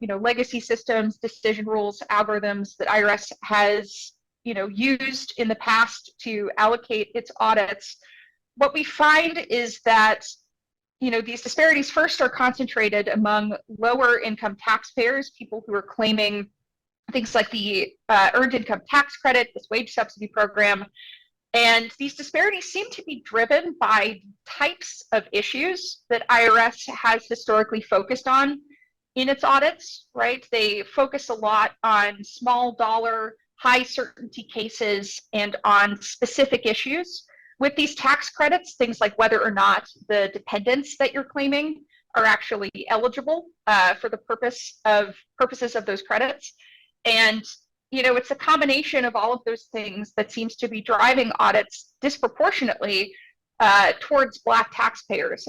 legacy systems, decision rules, algorithms that IRS has, used in the past to allocate its audits, what we find is that, these disparities first are concentrated among lower income taxpayers, people who are claiming things like the earned income tax credit, this wage subsidy program. And these disparities seem to be driven by types of issues that IRS has historically focused on in its audits, right? They focus a lot on small dollar, high certainty cases and on specific issues. With these tax credits, things like whether or not the dependents that you're claiming are actually eligible for the purposes of those credits. And it's a combination of all of those things that seems to be driving audits disproportionately towards Black taxpayers.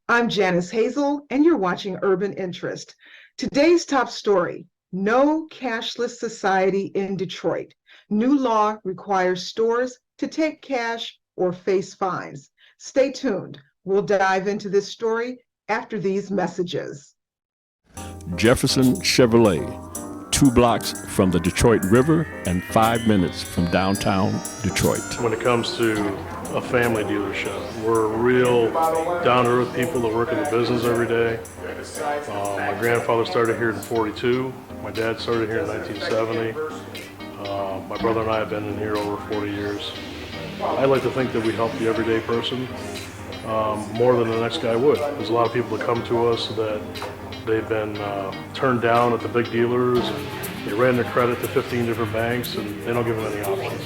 I'm Janice Hazel, and you're watching Urban Interest. Today's top story: no cashless society in Detroit. New law requires stores to take cash or face fines. Stay tuned. We'll dive into this story after these messages. Jefferson Chevrolet, 2 blocks from the Detroit River and 5 minutes from downtown Detroit. When it comes to a family dealership, we're real down-to-earth people that work in the business every day. My grandfather started here in '42. My dad started here in 1970. My brother and I have been in here over 40 years. I like to think that we help the everyday person more than the next guy would. There's a lot of people that come to us that they've been turned down at the big dealers. They ran their credit to 15 different banks and they don't give them any options.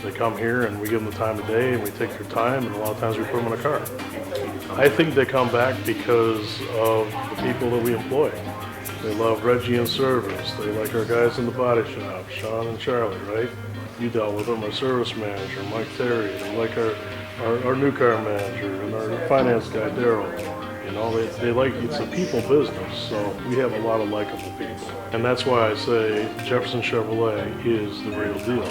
They come here and we give them the time of day and we take their time, and a lot of times we put them in a car. I think they come back because of the people that we employ. They love Reggie in service. They like our guys in the body shop, Sean and Charlie, right? You dealt with them, our service manager, Mike Terry. They like our new car manager and our finance guy, Daryl. They like, it's a people business, so we have a lot of likable people. And that's why I say Jefferson Chevrolet is the real deal.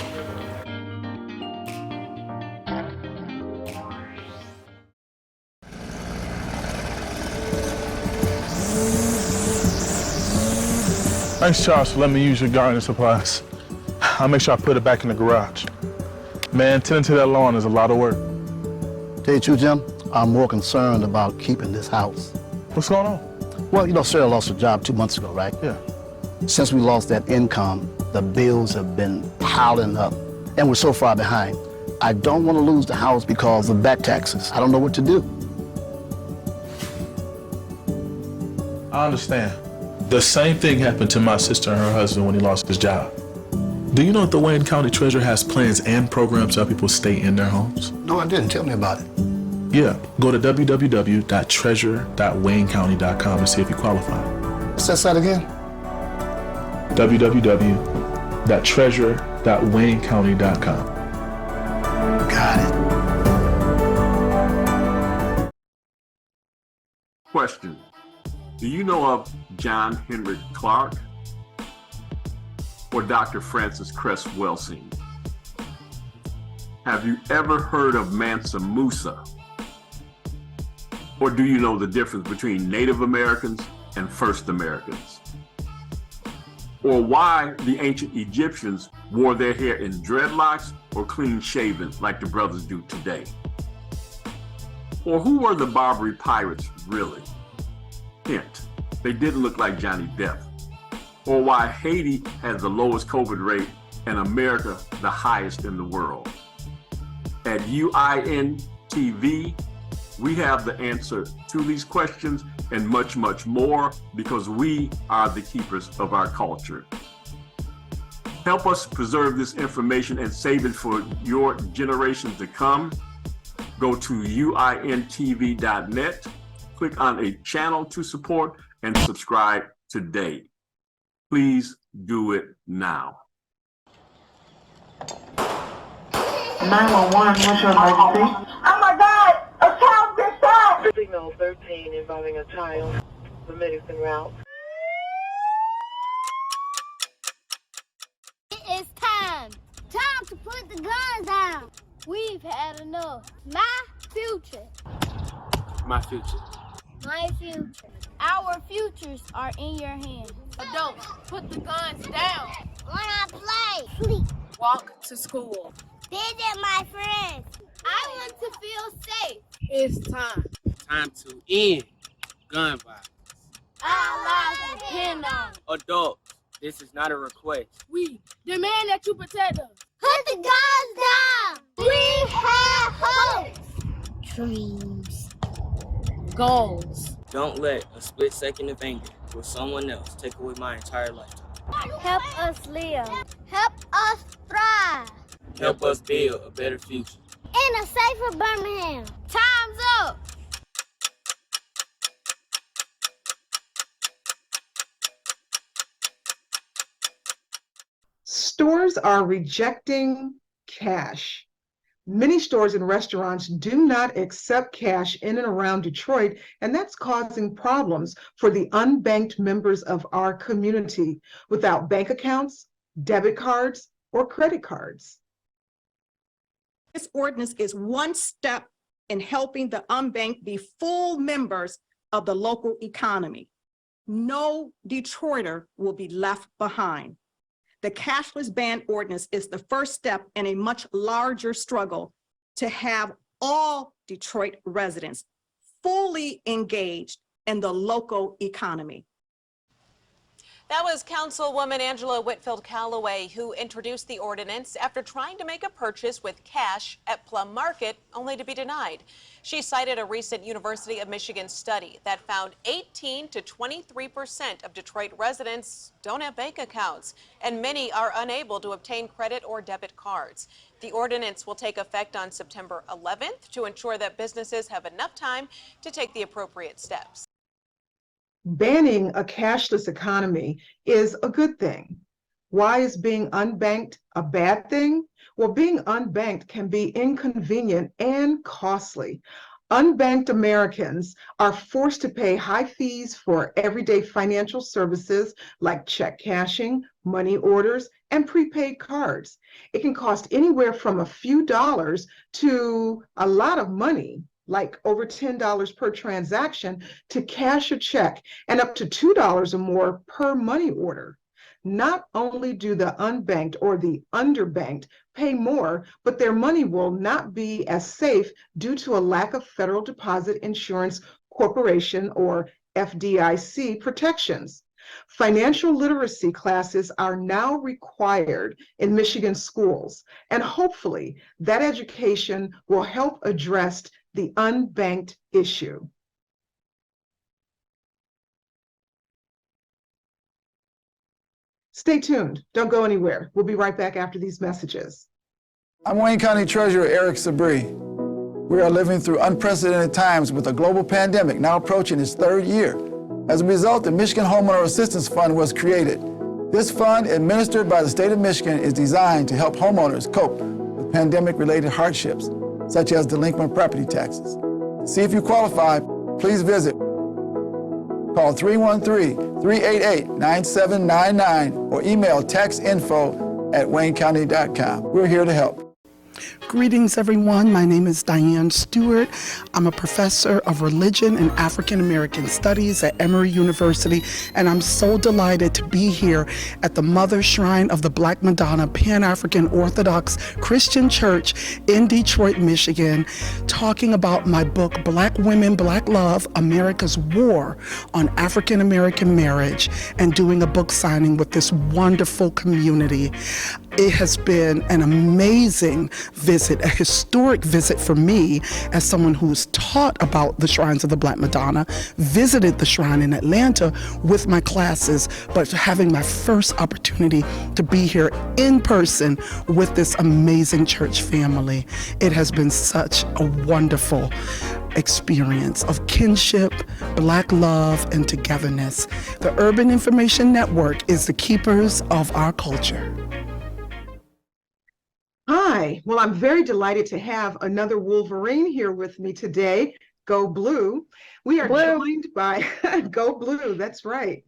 Thanks, Charles, for letting me use your gardening supplies. I'll make sure I put it back in the garage. Man, tending to that lawn is a lot of work. Tell you the truth, Jim, I'm more concerned about keeping this house. What's going on? Well, Sarah lost her job 2 months ago, right? Yeah. Since we lost that income, the bills have been piling up, and we're so far behind. I don't want to lose the house because of back taxes. I don't know what to do. I understand. The same thing happened to my sister and her husband when he lost his job. Do you know that the Wayne County Treasurer has plans and programs to help people stay in their homes? No, I didn't. Tell me about it. Yeah, go to www.treasure.waynecounty.com to see if you qualify. What's that site again? www.treasure.waynecounty.com. Got it. Question: do you know of John Henry Clark or Dr. Francis Cress Welsing? Have you ever heard of Mansa Musa? Or do you know the difference between Native Americans and First Americans? Or why the ancient Egyptians wore their hair in dreadlocks or clean shaven like the brothers do today? Or who were the Barbary pirates really? Hint, they didn't look like Johnny Depp. Or why Haiti has the lowest COVID rate and America the highest in the world. At UIN TV, we have the answer to these questions and much, much more, because we are the keepers of our culture. Help us preserve this information and save it for your generation to come. Go to uintv.net, click on a channel to support, and subscribe today. Please do it now. 911, what's your emergency? Oh my God! A child just died! Signal 13 involving a child. The medicine route. It is time. Time to put the guns down. We've had enough. My future. My future. My future. Our futures are in your hands. Adults, put the guns down. When I play, sleep. Walk to school. Visit my friends. I want to feel safe. It's time. Time to end gun violence. Our lives depend on it. Adults, this is not a request. We demand that you protect us. Put the guns down. We have hopes. Dreams. Goals. Don't let a split second of anger with someone else take away my entire lifetime. Help us live. Help us thrive. Help us build a better future. In a safer Birmingham. Time's up. Stores are rejecting cash. Many stores and restaurants do not accept cash in and around Detroit, and that's causing problems for the unbanked members of our community without bank accounts, debit cards, or credit cards. This ordinance is one step in helping the unbanked be full members of the local economy. No Detroiter will be left behind. The cashless ban ordinance is the first step in a much larger struggle to have all Detroit residents fully engaged in the local economy. That was Councilwoman Angela Whitfield Calloway, who introduced the ordinance after trying to make a purchase with cash at Plum Market, only to be denied. She cited a recent University of Michigan study that found 18 to 23% of Detroit residents don't have bank accounts, and many are unable to obtain credit or debit cards. The ordinance will take effect on September 11th to ensure that businesses have enough time to take the appropriate steps. Banning a cashless economy is a good thing. Why is being unbanked a bad thing? Well, being unbanked can be inconvenient and costly. Unbanked Americans are forced to pay high fees for everyday financial services like check cashing, money orders, and prepaid cards. It can cost anywhere from a few dollars to a lot of money, like over $10 per transaction, to cash a check, and up to $2 or more per money order. Not only do the unbanked or the underbanked pay more, but their money will not be as safe due to a lack of Federal Deposit Insurance Corporation or FDIC protections. Financial literacy classes are now required in Michigan schools, and hopefully that education will help address the unbanked issue. Stay tuned. Don't go anywhere. We'll be right back after these messages. I'm Wayne County Treasurer Eric Sabri. We are living through unprecedented times with a global pandemic now approaching its third year. As a result, the Michigan Homeowner Assistance Fund was created. This fund, administered by the state of Michigan, is designed to help homeowners cope with pandemic-related hardships, such as delinquent property taxes. To see if you qualify, please visit. Call 313-388-9799 or email taxinfo@waynecounty.com. We're here to help. Greetings, everyone. My name is Diane Stewart. I'm a professor of religion and African American studies at Emory University, and I'm so delighted to be here at the Mother Shrine of the Black Madonna Pan-African Orthodox Christian Church in Detroit, Michigan, talking about my book, Black Women, Black Love, America's War on African American Marriage, and doing a book signing with this wonderful community. It has been an amazing visit, a historic visit for me as someone who's taught about the shrines of the Black Madonna, visited the shrine in Atlanta with my classes, but having my first opportunity to be here in person with this amazing church family. It has been such a wonderful experience of kinship, Black love, and togetherness. The Urban Information Network is the keepers of our culture. Hi, Hi, well, I'm very delighted to have another Wolverine here with me today. Go Blue. We are joined by, Go Blue, that's right.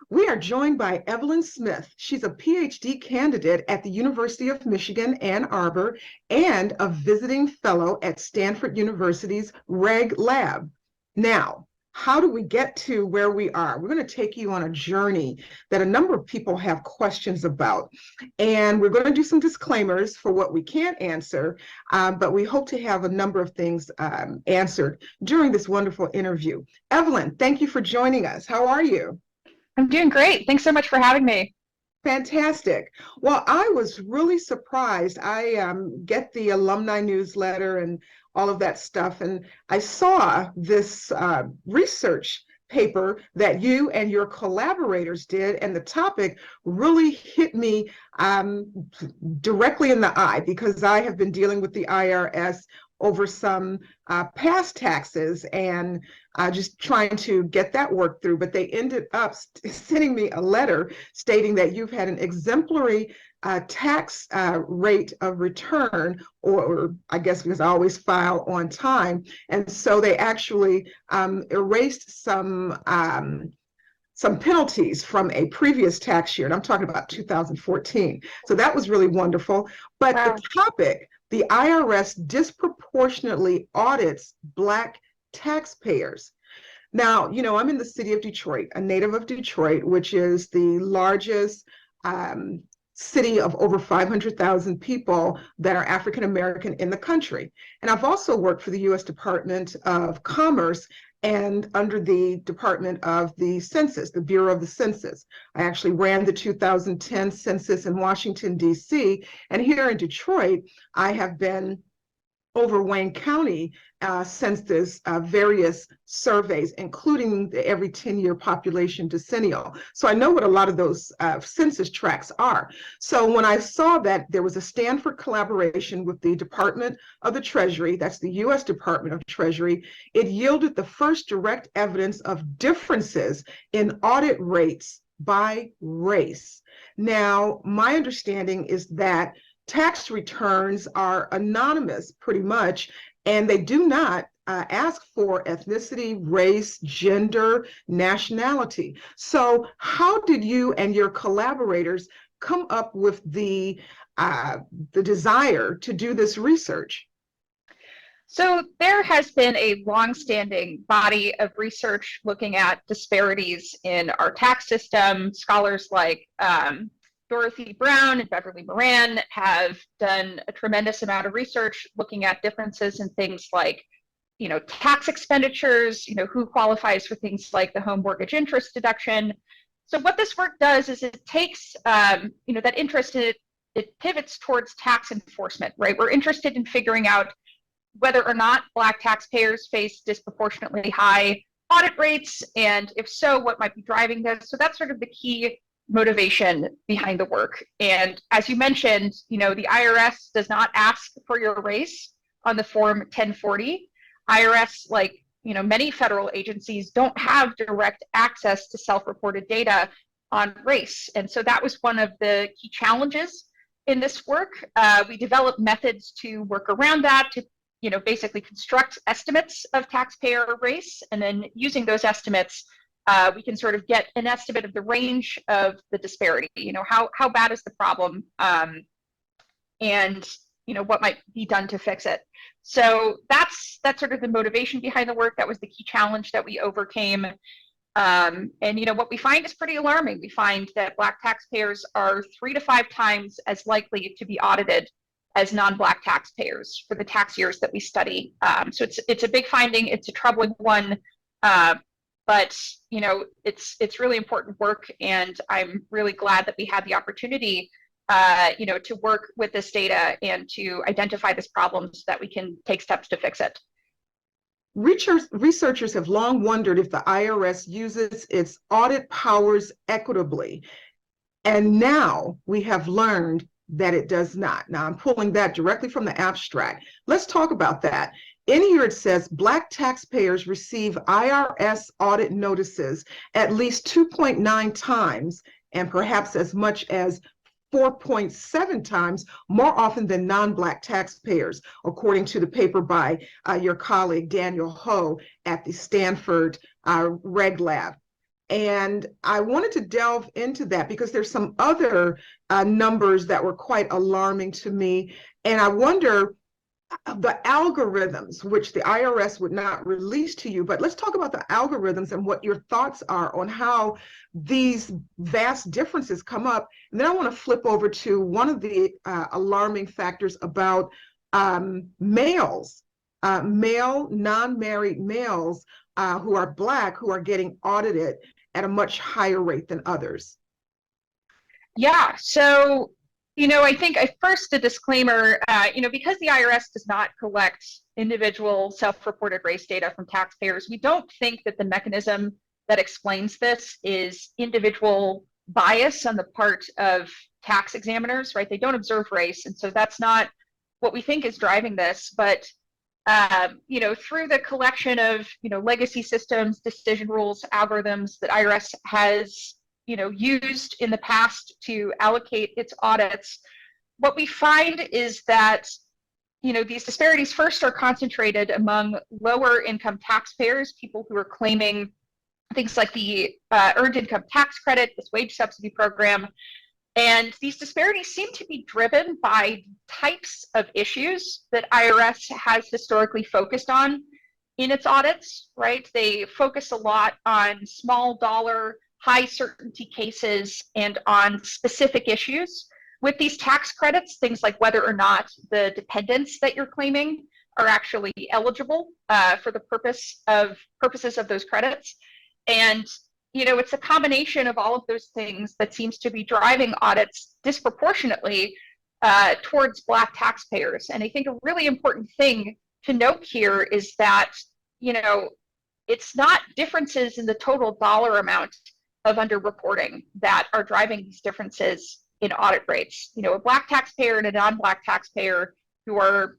We are joined by Evelyn Smith. She's a PhD candidate at the University of Michigan, Ann Arbor, and a visiting fellow at Stanford University's Reg Lab. Now, how do we get to where we are? We're going to take you on a journey that a number of people have questions about. And we're going to do some disclaimers for what we can't answer, but we hope to have a number of things answered during this wonderful interview. Evelyn, thank you for joining us. How are you? I'm doing great. Thanks so much for having me. Fantastic. Well, I was really surprised. I get the alumni newsletter and all of that stuff, and I saw this research paper that you and your collaborators did, and the topic really hit me directly in the eye because I have been dealing with the IRS over some past taxes and just trying to get that work through. But they ended up sending me a letter stating that you've had an exemplary tax rate of return, or I guess because I always file on time. And so they actually erased some penalties from a previous tax year, and I'm talking about 2014. So that was really wonderful. But the topic, the IRS disproportionately audits Black taxpayers. Now, you know, I'm in the city of Detroit, a native of Detroit, which is the largest city of over 500,000 people that are African American in the country. And I've also worked for the U.S. Department of Commerce and under the Department of the Census, the Bureau of the Census. I actually ran the 2010 census in Washington, D.C., and here in Detroit, I have been over Wayne County census various surveys, including the every 10-year population decennial. So I know what a lot of those census tracts are. So when I saw that there was a Stanford collaboration with the Department of the Treasury, that's the U.S. Department of Treasury, it yielded the first direct evidence of differences in audit rates by race. Now, my understanding is that tax returns are anonymous pretty much, and they do not ask for ethnicity, race, gender, nationality. So how did you and your collaborators come up with the desire to do this research? So there has been a longstanding body of research looking at disparities in our tax system. Scholars like Dorothy Brown and Beverly Moran have done a tremendous amount of research looking at differences in things like, you know, tax expenditures, you know, who qualifies for things like the home mortgage interest deduction. So what this work does is it takes, you know, that interest, it pivots towards tax enforcement, right? We're interested in figuring out whether or not Black taxpayers face disproportionately high audit rates, and if so, what might be driving this. So that's sort of the key motivation behind the work. And as you mentioned, you know, the IRS does not ask for your race on the form 1040. IRS, like, you know, many federal agencies, don't have direct access to self-reported data on race. And so that was one of the key challenges in this work. We developed methods to work around that, to, you know, basically construct estimates of taxpayer race, and then using those estimates, we can sort of get an estimate of the range of the disparity. You know, how bad is the problem, and you know, what might be done to fix it. So that's sort of the motivation behind the work. That was the key challenge that we overcame. And you know, what we find is pretty alarming. We find that Black taxpayers are 3 to 5 times as likely to be audited as non-Black taxpayers for the tax years that we study. So it's a big finding. It's a troubling one. But you know, it's really important work, and I'm really glad that we had the opportunity, you know, to work with this data and to identify this problem so that we can take steps to fix it. Researchers have long wondered if the IRS uses its audit powers equitably, and now we have learned that it does not. Now I'm pulling that directly from the abstract. Let's talk about that. In here it says Black taxpayers receive IRS audit notices at least 2.9 times, and perhaps as much as 4.7 times more often than non-Black taxpayers, according to the paper by your colleague Daniel Ho at the Stanford Reg Lab. And I wanted to delve into that because there's some other numbers that were quite alarming to me. And I wonder the algorithms, which the IRS would not release to you, but let's talk about the algorithms and what your thoughts are on how these vast differences come up. And then I want to flip over to one of the alarming factors about males, male non-married males who are Black, who are getting audited at a much higher rate than others. Yeah, so I think first a disclaimer, because the IRS does not collect individual self-reported race data from taxpayers, we don't think that the mechanism that explains this is individual bias on the part of tax examiners, right? They don't observe race, and so that's not what we think is driving this. But through the collection of legacy systems, decision rules, algorithms that IRS has used in the past to allocate its audits, what we find is that these disparities first are concentrated among lower income taxpayers, people who are claiming things like the earned income tax credit, this wage subsidy program. And these disparities seem to be driven by types of issues that IRS has historically focused on in its audits, right? They focus a lot on small dollar, high certainty cases and on specific issues. With these tax credits, things like whether or not the dependents that you're claiming are actually eligible for the purposes of those credits. And it's a combination of all of those things that seems to be driving audits disproportionately towards Black taxpayers. And I think a really important thing to note here is that, it's not differences in the total dollar amount of underreporting that are driving these differences in audit rates. A Black taxpayer and a non-Black taxpayer who are,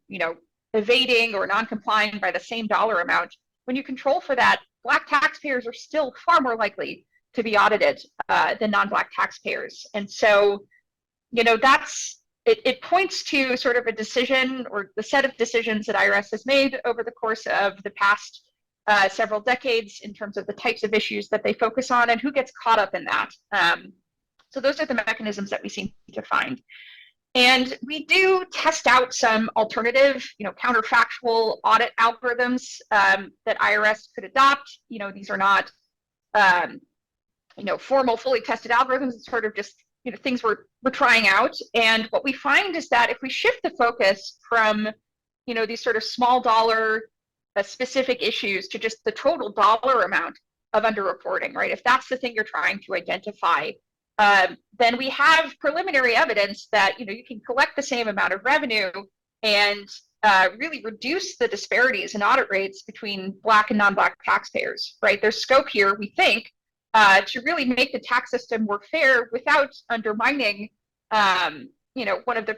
evading or non-complying by the same dollar amount, when you control for that, Black taxpayers are still far more likely to be audited than non-Black taxpayers. And so, it points to sort of a decision or the set of decisions that IRS has made over the course of the past several decades in terms of the types of issues that they focus on and who gets caught up in that. So those are the mechanisms that we seem to find. And we do test out some alternative, counterfactual audit algorithms that IRS could adopt. These are not, formal, fully tested algorithms. It's sort of just, things we're trying out. And what we find is that if we shift the focus from, these sort of small dollar specific issues to just the total dollar amount of underreporting, right? If that's the thing you're trying to identify, then we have preliminary evidence that you can collect the same amount of revenue and really reduce the disparities in audit rates between Black and non-Black taxpayers, right? There's scope here, we think, to really make the tax system more fair without undermining, one of the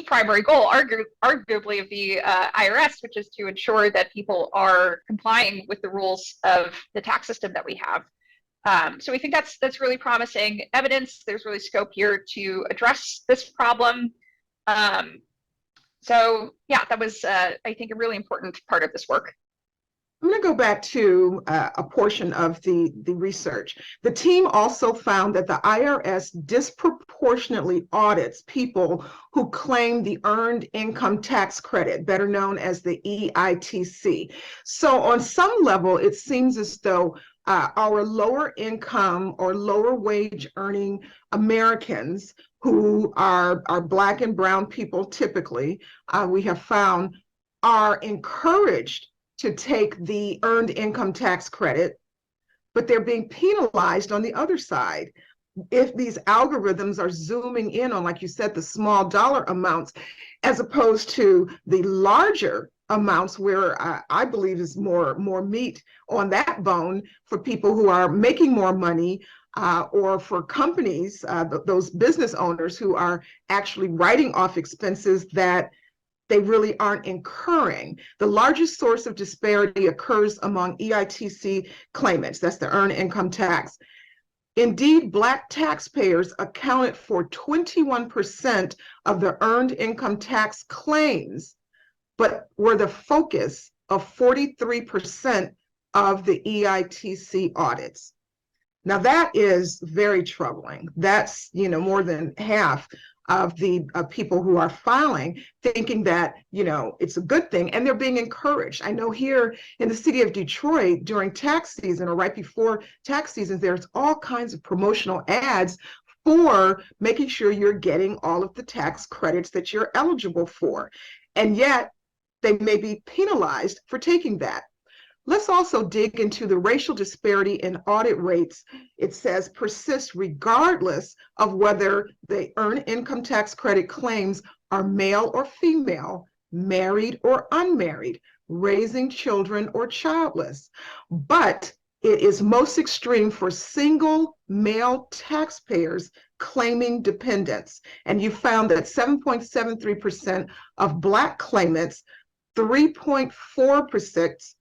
primary goal, arguably, of the IRS, which is to ensure that people are complying with the rules of the tax system that we have. So we think that's really promising evidence. There's really scope here to address this problem. So yeah, that was, I think, a really important part of this work. I'm going to go back to a portion of the research. The team also found that the IRS disproportionately audits people who claim the Earned Income Tax Credit, better known as the EITC. So on some level, it seems as though our lower income or lower wage earning Americans who are Black and brown people typically, we have found, are encouraged to take the Earned Income Tax Credit, but they're being penalized on the other side. If these algorithms are zooming in on, like you said, the small dollar amounts, as opposed to the larger amounts where I believe is more meat on that bone for people who are making more money, or for companies, those business owners who are actually writing off expenses that they really aren't incurring. The largest source of disparity occurs among EITC claimants. That's the Earned Income Tax. Indeed, Black taxpayers accounted for 21% of the earned income tax claims, but were the focus of 43% of the EITC audits. Now that is very troubling. That's, more than half of the people who are filing, thinking that, it's a good thing, and they're being encouraged. I know here in the city of Detroit during tax season or right before tax season, there's all kinds of promotional ads for making sure you're getting all of the tax credits that you're eligible for. And yet they may be penalized for taking that. Let's also dig into the racial disparity in audit rates. It says persist regardless of whether the earned income tax credit claims are male or female, married or unmarried, raising children or childless. But it is most extreme for single male taxpayers claiming dependents. And you found that 7.73% of Black claimants, 3.46%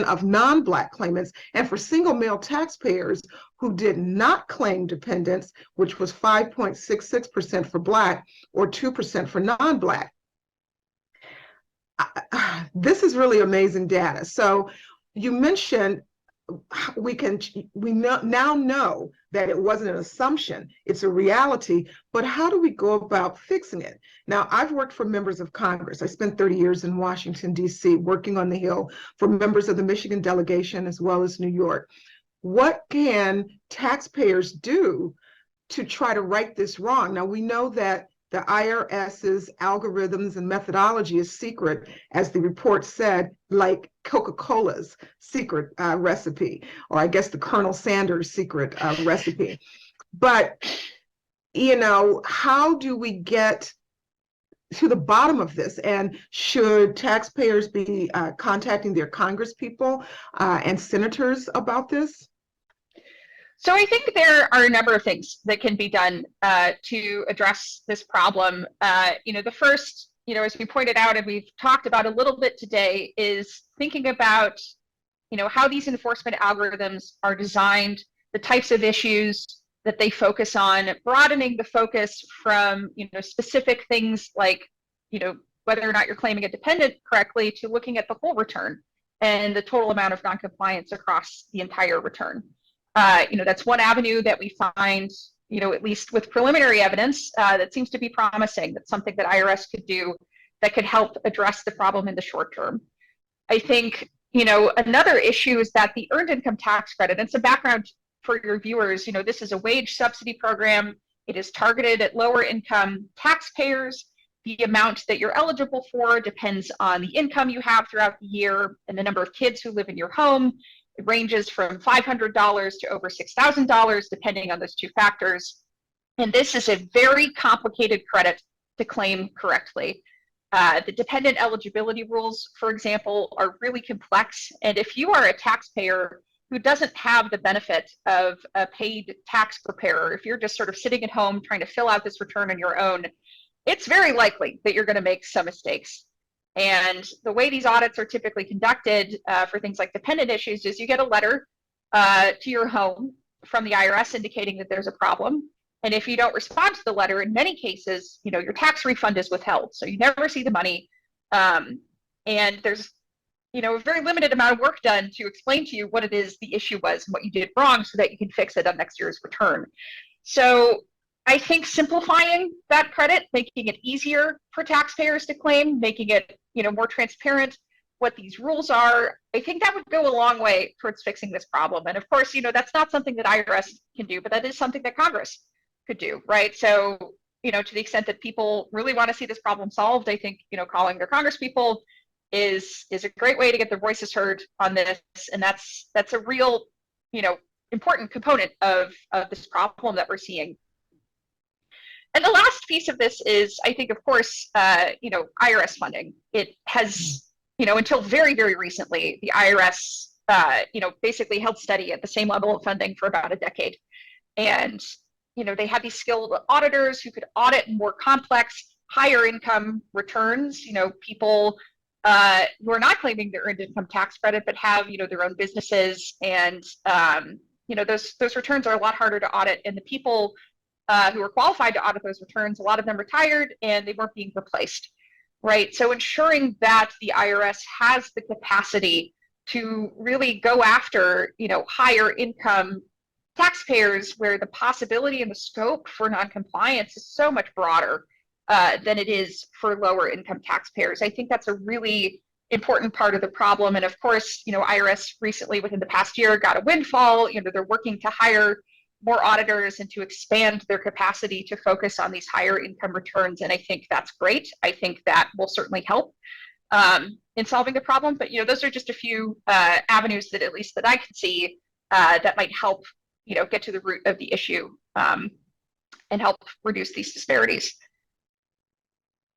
of non-Black claimants, and for single male taxpayers who did not claim dependents, which was 5.66% for Black or 2% for non-Black. This is really amazing data. So you mentioned we now know that it wasn't an assumption, it's a reality, but how do we go about fixing it? Now, I've worked for members of Congress. I spent 30 years in Washington, D.C., working on the Hill for members of the Michigan delegation as well as New York. What can taxpayers do to try to right this wrong? Now, we know that the IRS's algorithms and methodology is secret, as the report said, like Coca-Cola's secret recipe, or I guess the Colonel Sanders secret recipe. But, how do we get to the bottom of this? And should taxpayers be contacting their congresspeople and senators about this? So I think there are a number of things that can be done to address this problem. The first, as we pointed out and we've talked about a little bit today, is thinking about, how these enforcement algorithms are designed, the types of issues that they focus on, broadening the focus from, specific things like, whether or not you're claiming a dependent correctly, to looking at the whole return and the total amount of noncompliance across the entire return. That's one avenue that we find, at least with preliminary evidence, that seems to be promising. That's something that IRS could do that could help address the problem in the short term. I think, another issue is that the earned income tax credit, and some background for your viewers, this is a wage subsidy program. It is targeted at lower income taxpayers. The amount that you're eligible for depends on the income you have throughout the year and the number of kids who live in your home. It ranges from $500 to over $6,000, depending on those two factors. And this is a very complicated credit to claim correctly. The dependent eligibility rules, for example, are really complex. And if you are a taxpayer who doesn't have the benefit of a paid tax preparer, if you're just sort of sitting at home trying to fill out this return on your own, it's very likely that you're going to make some mistakes. And the way these audits are typically conducted for things like dependent issues is you get a letter to your home from the IRS indicating that there's a problem. And if you don't respond to the letter, in many cases, your tax refund is withheld. So you never see the money. And there's, a very limited amount of work done to explain to you what it is the issue was and what you did wrong so that you can fix it on next year's return. So I think simplifying that credit, making it easier for taxpayers to claim, making it, more transparent what these rules are, I think that would go a long way towards fixing this problem. And of course, that's not something that IRS can do, but that is something that Congress could do, right? So, to the extent that people really want to see this problem solved, I think, calling their congresspeople is a great way to get their voices heard on this. And that's a real, important component of this problem that we're seeing. And the last piece of this is, I think, of course, IRS funding. It has, until very, very recently, the IRS, basically held steady at the same level of funding for about a decade. And, they had these skilled auditors who could audit more complex, higher income returns, people who are not claiming the earned income tax credit, but have, their own businesses. And, those returns are a lot harder to audit. And the people who are qualified to audit those returns, a lot of them retired and they weren't being replaced, right? So ensuring that the IRS has the capacity to really go after, higher income taxpayers where the possibility and the scope for noncompliance is so much broader than it is for lower income taxpayers. I think that's a really important part of the problem. And of course, IRS recently within the past year got a windfall. They're working to hire more auditors and to expand their capacity to focus on these higher income returns. And I think that's great. I think that will certainly help in solving the problem. But, those are just a few avenues that at least that I can see that might help, get to the root of the issue and help reduce these disparities.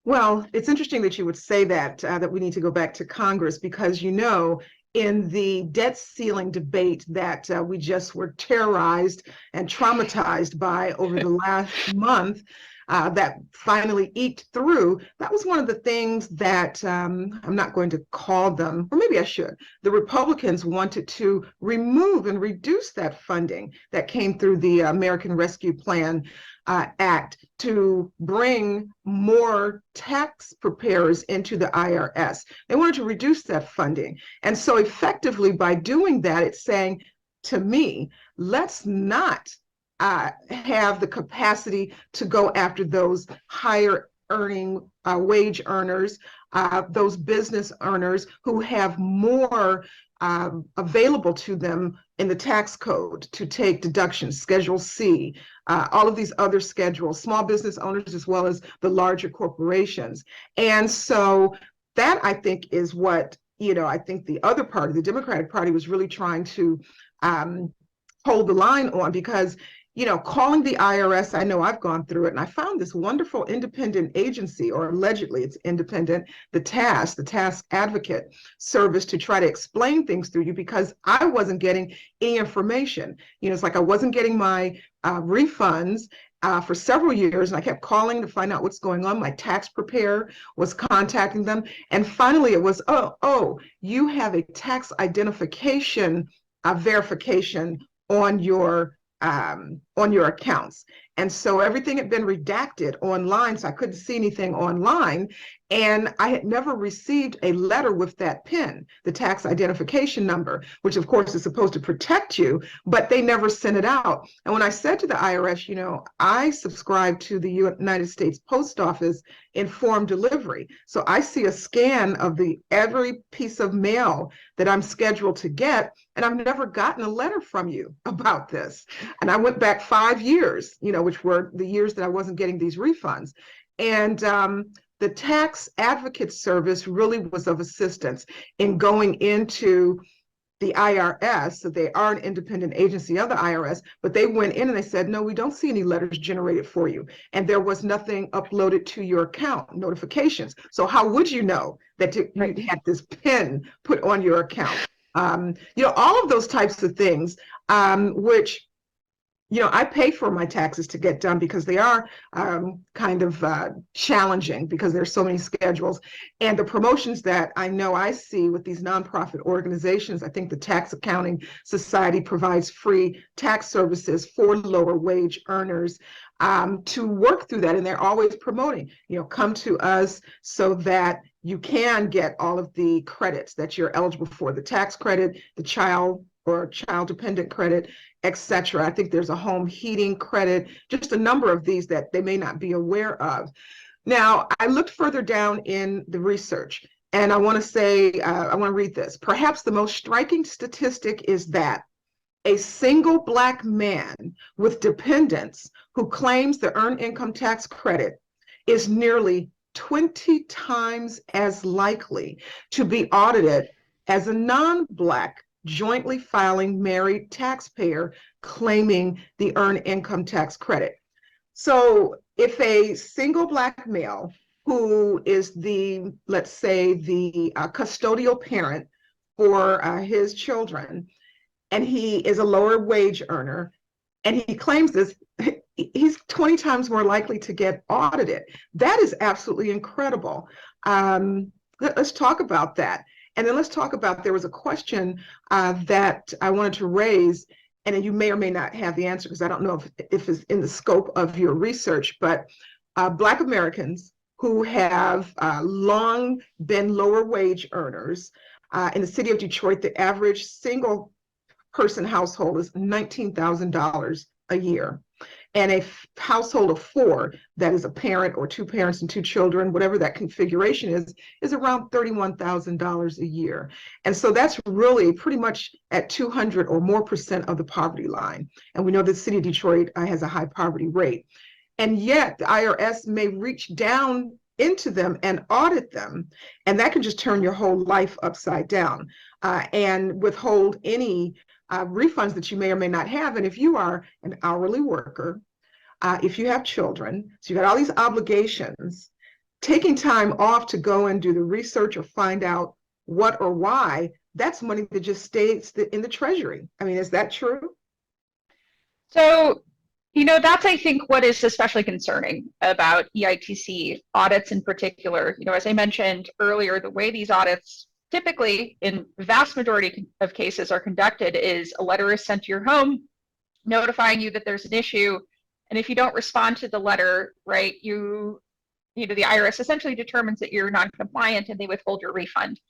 Well, it's interesting that you would say that, that we need to go back to Congress because, in the debt ceiling debate that we just were terrorized and traumatized by over the last month, that finally eked through, that was one of the things that I'm not going to call them, or maybe I should. The Republicans wanted to remove and reduce that funding that came through the American Rescue Plan Act to bring more tax preparers into the IRS. They wanted to reduce that funding. And so effectively by doing that, it's saying to me, let's not have the capacity to go after those higher earning wage earners, those business earners who have more available to them in the tax code to take deductions, Schedule C, all of these other schedules, small business owners as well as the larger corporations. And so that I think is what, I think the other party, the Democratic Party, was really trying to hold the line on because calling the IRS, I know I've gone through it and I found this wonderful independent agency, or allegedly it's independent, the Task Advocate Service, to try to explain things through you because I wasn't getting any information. It's like I wasn't getting my refunds for several years and I kept calling to find out what's going on. My tax preparer was contacting them. And finally it was, oh, you have a tax identification verification on your accounts. And so everything had been redacted online, so I couldn't see anything online. And I had never received a letter with that PIN, the tax identification number, which of course is supposed to protect you, but they never sent it out. And when I said to the IRS, I subscribe to the United States Post Office informed delivery. So I see a scan of every piece of mail that I'm scheduled to get, and I've never gotten a letter from you about this. And I went back 5 years, which were the years that I wasn't getting these refunds. And the Tax Advocate Service really was of assistance in going into the IRS. So they are an independent agency of the IRS, but they went in and they said, no, we don't see any letters generated for you. And there was nothing uploaded to your account, notifications. So how would you know that you had this PIN put on your account? All of those types of things, which I pay for my taxes to get done because they are kind of challenging because there's so many schedules. And the promotions that I know I see with these nonprofit organizations, I think the Tax Accounting Society provides free tax services for lower wage earners to work through that. And they're always promoting, come to us so that you can get all of the credits that you're eligible for, the tax credit, the child or child dependent credit, etc. I think there's a home heating credit, just a number of these that they may not be aware of. Now, I looked further down in the research, and I want to say, I want to read this. Perhaps the most striking statistic is that a single Black man with dependents who claims the earned income tax credit is nearly 20 times as likely to be audited as a non-Black jointly filing married taxpayer claiming the earned income tax credit. So if a single Black male who is let's say the custodial parent for his children, and he is a lower wage earner, and he claims this, he's 20 times more likely to get audited. That is absolutely incredible. Let's talk about that. And then let's talk about, there was a question that I wanted to raise, and you may or may not have the answer because I don't know if it's in the scope of your research, but Black Americans who have long been lower wage earners in the city of Detroit, the average single person household is $19,000 a year. And a household of four, that is a parent or two parents and two children, whatever that configuration is around $31,000 a year. And so that's really pretty much at 200 or more % of the poverty line. And we know the city of Detroit has a high poverty rate. And yet the IRS may reach down into them and audit them, and that can just turn your whole life upside down and withhold any refunds that you may or may not have. And if you are an hourly worker, if you have children, so you got all these obligations, taking time off to go and do the research or find out what or why, that's money that just stays in the treasury. I mean, is that true? So, that's, I think, what is especially concerning about EITC audits in particular. As I mentioned earlier, the way these audits typically, in the vast majority of cases, are conducted is a letter is sent to your home notifying you that there's an issue. And if you don't respond to the letter, right, the IRS essentially determines that you're non-compliant and they withhold your refund.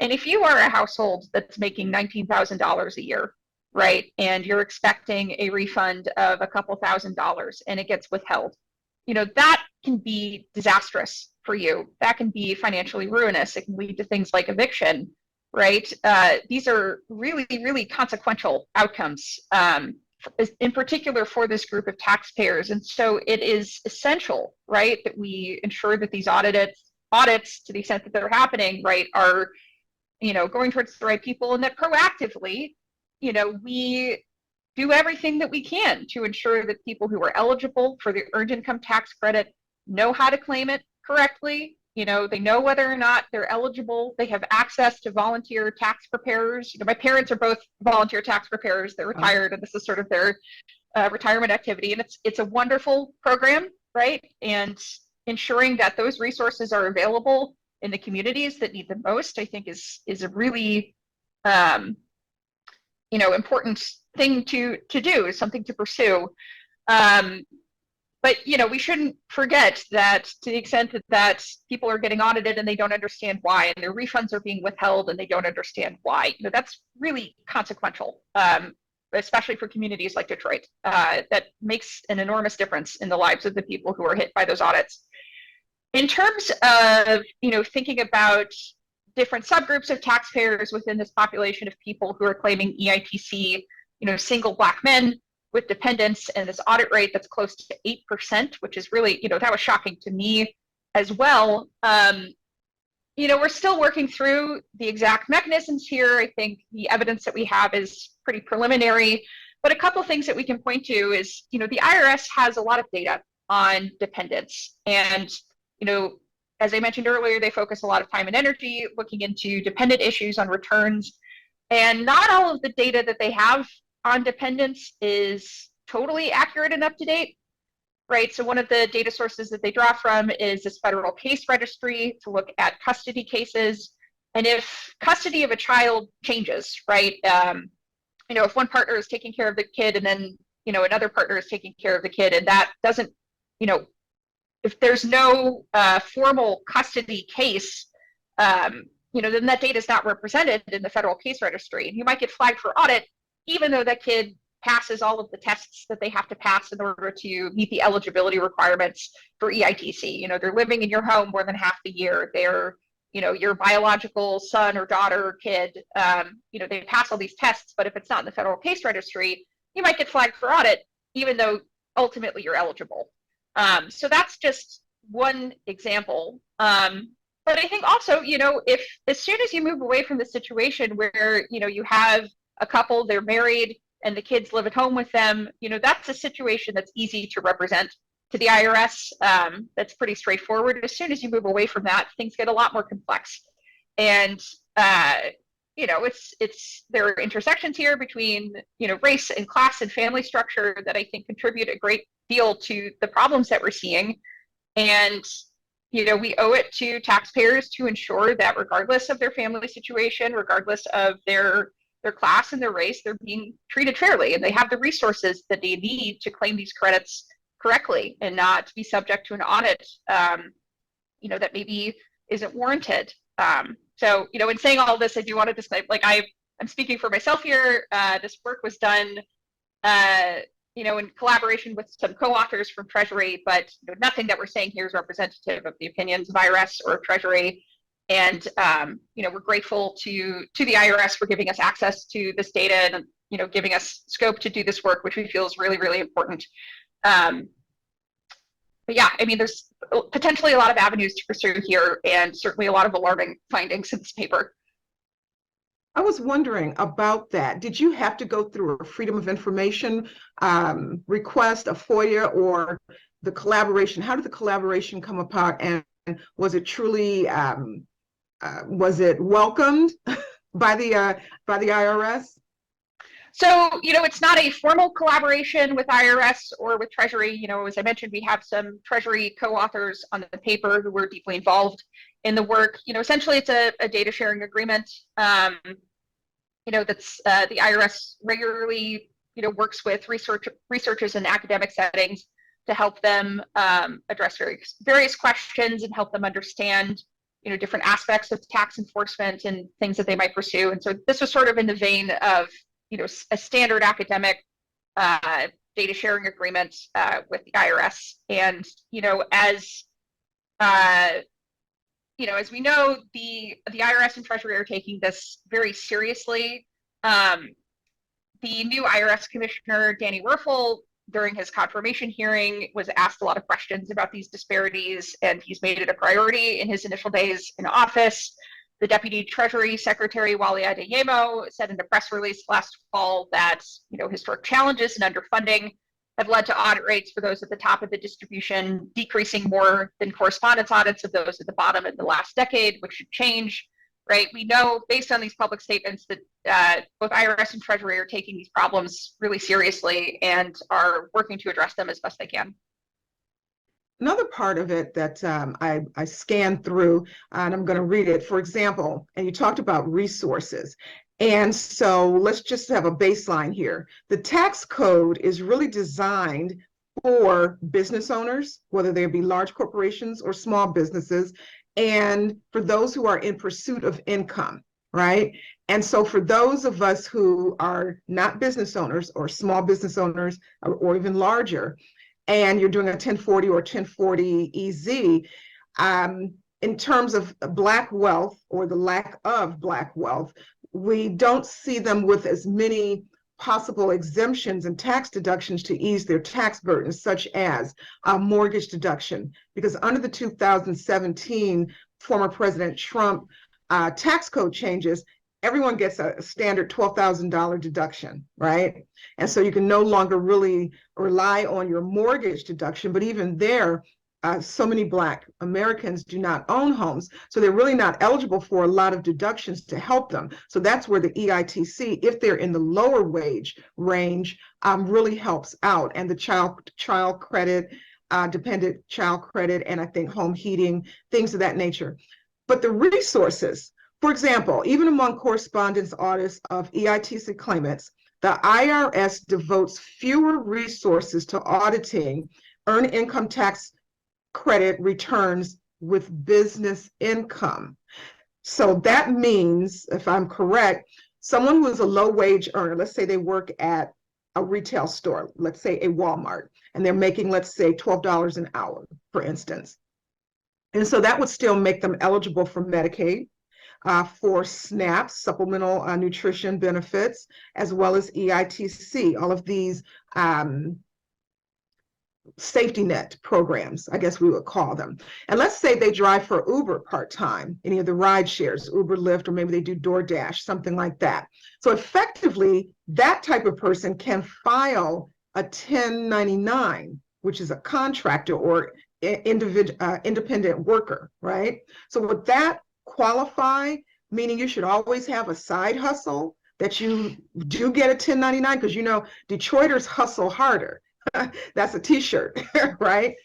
And if you are a household that's making $19,000 a year, right, and you're expecting a refund of a couple $1,000s and it gets withheld, that can be disastrous for you. That can be financially ruinous. It can lead to things like eviction, right? These are really, really consequential outcomes, in particular for this group of taxpayers. And so it is essential, right, that we ensure that these audits, to the extent that they're happening, right, are, going towards the right people, and that proactively, we do everything that we can to ensure that people who are eligible for the earned income tax credit know how to claim it correctly. They know whether or not they're eligible. They have access to volunteer tax preparers. My parents are both volunteer tax preparers. They're retired, and this is sort of their retirement activity. And it's a wonderful program, right? And ensuring that those resources are available in the communities that need them most, I think, is a really important thing to do, is something to pursue. But we shouldn't forget that to the extent that people are getting audited and they don't understand why, and their refunds are being withheld and they don't understand why, that's really consequential, especially for communities like Detroit. That makes an enormous difference in the lives of the people who are hit by those audits. In terms of thinking about different subgroups of taxpayers within this population of people who are claiming EITC, single Black men with dependents, and this audit rate that's close to 8%, which is really, that was shocking to me as well. We're still working through the exact mechanisms here. I think the evidence that we have is pretty preliminary, but a couple things that we can point to is, the IRS has a lot of data on dependents. And, as I mentioned earlier, they focus a lot of time and energy looking into dependent issues on returns. And not all of the data that they have on dependents is totally accurate and up to date, right? So one of the data sources that they draw from is this federal case registry to look at custody cases. And if custody of a child changes, right? If one partner is taking care of the kid and then, another partner is taking care of the kid, and that doesn't, if there's no formal custody case, then that data is not represented in the federal case registry. And you might get flagged for audit, even though that kid passes all of the tests that they have to pass in order to meet the eligibility requirements for EITC. They're living in your home more than half the year. They're, your biological son or daughter or kid, they pass all these tests, but if it's not in the federal case registry, you might get flagged for audit, even though ultimately you're eligible. So that's just one example. But I think also, if as soon as you move away from the situation where, you have a couple, they're married and the kids live at home with them, that's a situation that's easy to represent to the IRS. That's pretty straightforward. As soon as you move away from that, things get a lot more complex. And, there are intersections here between, race and class and family structure that I think contribute a great deal to the problems that we're seeing. And, we owe it to taxpayers to ensure that regardless of their family situation, regardless of their class and their race, they're being treated fairly and they have the resources that they need to claim these credits correctly and not be subject to an audit, that maybe isn't warranted. So, in saying all this, I do want to disclaim, I'm speaking for myself here. This work was done, in collaboration with some co-authors from Treasury, but nothing that we're saying here is representative of the opinions of IRS or Treasury. And, we're grateful to the IRS for giving us access to this data and, giving us scope to do this work, which we feel is really, really important. But yeah, there's potentially a lot of avenues to pursue here and certainly a lot of alarming findings in this paper. I was wondering about that. Did you have to go through a Freedom of Information request, a FOIA, or the collaboration? How did the collaboration come about, and was it truly was it welcomed by the IRS? So, it's not a formal collaboration with IRS or with Treasury. As I mentioned, we have some Treasury co-authors on the paper who were deeply involved in the work. Essentially, it's a data sharing agreement. That's the IRS regularly, works with researchers in academic settings to help them address various questions and help them understand, different aspects of tax enforcement and things that they might pursue. And so this was sort of in the vein of a standard academic data sharing agreement with the IRS. And, as we know, the IRS and Treasury are taking this very seriously. The new IRS Commissioner, Danny Werfel, during his confirmation hearing, was asked a lot of questions about these disparities, and he's made it a priority in his initial days in office. The Deputy Treasury Secretary, Wally Adeyemo, said in a press release last fall that, historic challenges and underfunding have led to audit rates for those at the top of the distribution decreasing more than correspondence audits of those at the bottom in the last decade, which should change, right? We know, based on these public statements, that both IRS and Treasury are taking these problems really seriously and are working to address them as best they can. Another part of it that I scanned through, and I'm going to read it, for example, and you talked about resources. And so let's just have a baseline here. The tax code is really designed for business owners, whether they be large corporations or small businesses, and for those who are in pursuit of income, right? And so for those of us who are not business owners or small business owners or even larger, and you're doing a 1040 or 1040 EZ, in terms of Black wealth or the lack of Black wealth, we don't see them with as many possible exemptions and tax deductions to ease their tax burdens, such as a mortgage deduction. Because under the 2017 former President Trump tax code changes, everyone gets a standard $12,000 deduction, right? And so you can no longer really rely on your mortgage deduction, but even there, so many Black Americans do not own homes, so they're really not eligible for a lot of deductions to help them. So that's where the EITC, if they're in the lower wage range, really helps out. And the child credit, dependent child credit, and I think home heating, things of that nature. But the resources, for example, even among correspondence audits of EITC claimants, the IRS devotes fewer resources to auditing earned income tax credit returns with business income. So that means, if I'm correct, someone who is a low wage earner, let's say they work at a retail store, let's say a Walmart, and they're making, let's say, $12 an hour, for instance. And so that would still make them eligible for Medicaid, for SNAP, supplemental nutrition benefits, as well as EITC, all of these safety net programs, I guess we would call them. And let's say they drive for Uber part-time, any of the ride shares, Uber, Lyft, or maybe they do DoorDash, something like that. So effectively, that type of person can file a 1099, which is a contractor or independent worker, right? So would that qualify, meaning you should always have a side hustle that you do get a 1099? Because Detroiters hustle harder. That's a t-shirt, right?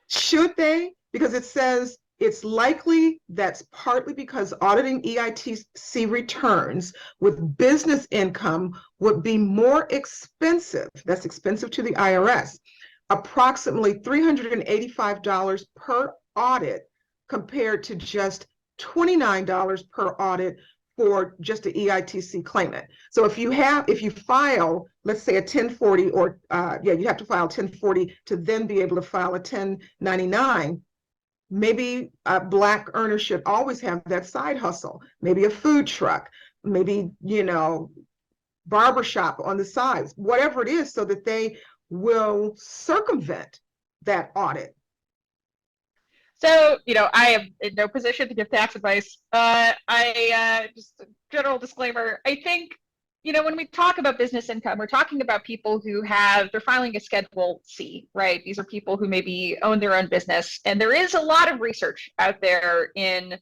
Should they? Because it says It's likely that's partly because auditing EITC returns with business income would be more expensive. That's expensive to the IRS, approximately $385 per audit compared to just $29 per audit for just an EITC claimant. So if you file, let's say a 1040, or you have to file 1040 to then be able to file a 1099. Maybe Black earners should always have that side hustle, maybe a food truck, maybe, barbershop on the sides, whatever it is, so that they will circumvent that audit. So, I am in no position to give tax advice. Just a general disclaimer. I think, when we talk about business income, we're talking about people who they're filing a Schedule C, right? These are people who maybe own their own business. And there is a lot of research out there in,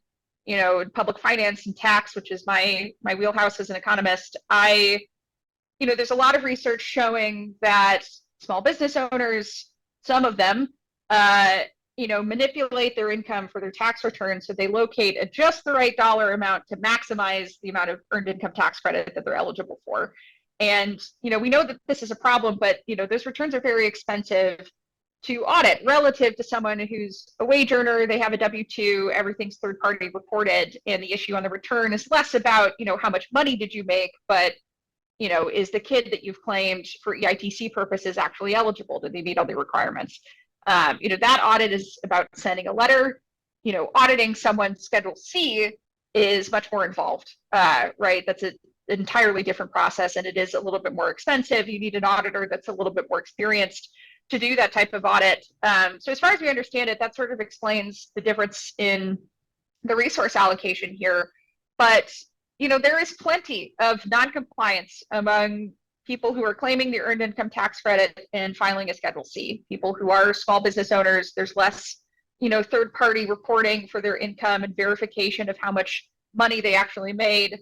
public finance and tax, which is my wheelhouse as an economist. There's a lot of research showing that small business owners, some of them, manipulate their income for their tax returns so they locate at just the right dollar amount to maximize the amount of earned income tax credit that they're eligible for. And, we know that this is a problem, but, those returns are very expensive to audit relative to someone who's a wage earner. They have a W-2, everything's third-party reported, and the issue on the return is less about, how much money did you make, but, is the kid that you've claimed for EITC purposes actually eligible? Do they meet all the requirements? That audit is about sending a letter. Auditing someone's Schedule C is much more involved, right? That's an entirely different process, and it is a little bit more expensive. You need an auditor that's a little bit more experienced to do that type of audit. So as far as we understand it, that sort of explains the difference in the resource allocation here. But, there is plenty of noncompliance among people who are claiming the earned income tax credit and filing a Schedule C. People who are small business owners, there's less, third-party reporting for their income and verification of how much money they actually made.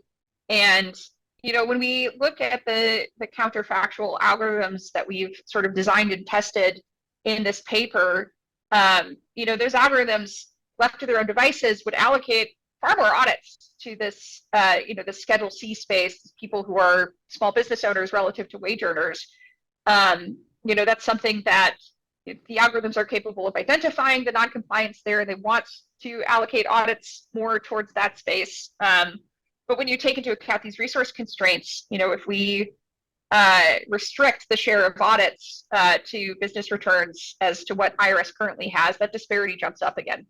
And, when we look at the counterfactual algorithms that we've sort of designed and tested in this paper, those algorithms left to their own devices would allocate far more audits to this, the Schedule C space, people who are small business owners relative to wage earners. That's something that the algorithms are capable of identifying the noncompliance there. They want to allocate audits more towards that space. But when you take into account these resource constraints, if we restrict the share of audits to business returns as to what IRS currently has, that disparity jumps up again.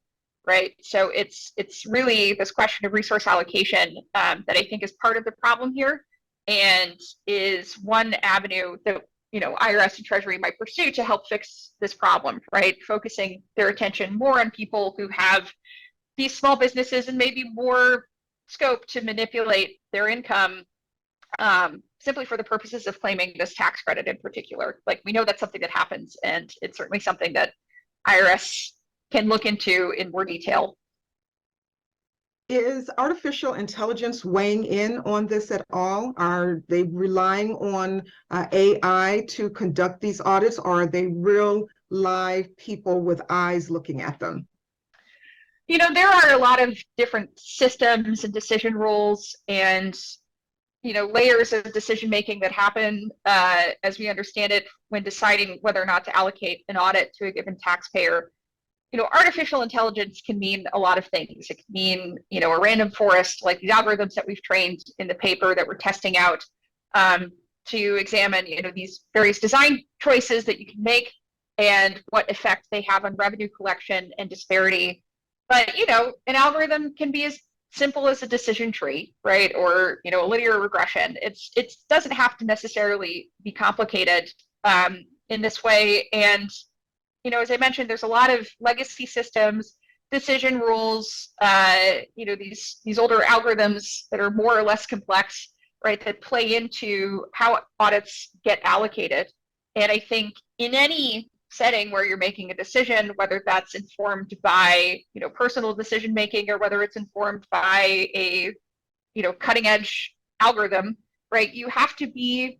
Right. So it's really this question of resource allocation that I think is part of the problem here, and is one avenue that IRS and Treasury might pursue to help fix this problem. Right. Focusing their attention more on people who have these small businesses and maybe more scope to manipulate their income simply for the purposes of claiming this tax credit in particular. Like, we know that's something that happens, and it's certainly something that IRS can look into in more detail. Is artificial intelligence weighing in on this at all? Are they relying on AI to conduct these audits, or are they real live people with eyes looking at them? There are a lot of different systems and decision rules and layers of decision making that happen, as we understand it, when deciding whether or not to allocate an audit to a given taxpayer. Artificial intelligence can mean a lot of things. It can mean, a random forest, like these algorithms that we've trained in the paper that we're testing out to examine, these various design choices that you can make and what effect they have on revenue collection and disparity. But, an algorithm can be as simple as a decision tree, right? Or, a linear regression. It doesn't have to necessarily be complicated in this way. And as I mentioned, there's a lot of legacy systems, decision rules, these older algorithms that are more or less complex, right, that play into how audits get allocated. And I think in any setting where you're making a decision, whether that's informed by, personal decision making, or whether it's informed by a, cutting edge algorithm, right, you have to be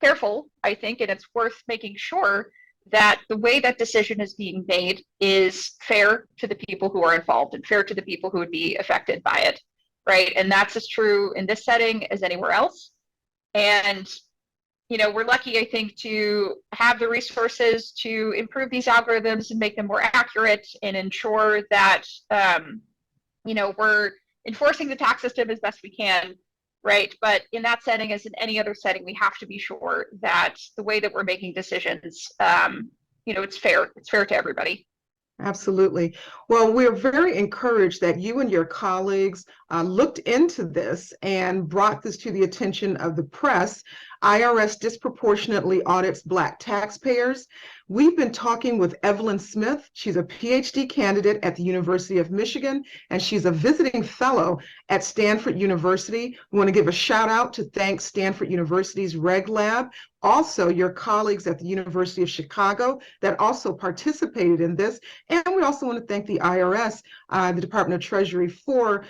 careful, I think, and it's worth making sure that the way that decision is being made is fair to the people who are involved and fair to the people who would be affected by it, right? And that's as true in this setting as anywhere else. And we're lucky, I think, to have the resources to improve these algorithms and make them more accurate and ensure that, we're enforcing the tax system as best we can, right? But in that setting, as in any other setting, we have to be sure that the way that we're making decisions, it's fair. It's fair to everybody. Absolutely. Well, we're very encouraged that you and your colleagues looked into this and brought this to the attention of the press. IRS disproportionately audits Black taxpayers. We've been talking with Evelyn Smith. She's a PhD candidate at the University of Michigan, and she's a visiting fellow at Stanford University. We want to give a shout out to thank Stanford University's Reg Lab, also your colleagues at the University of Chicago that also participated in this. And we also want to thank the IRS, the Department of Treasury, for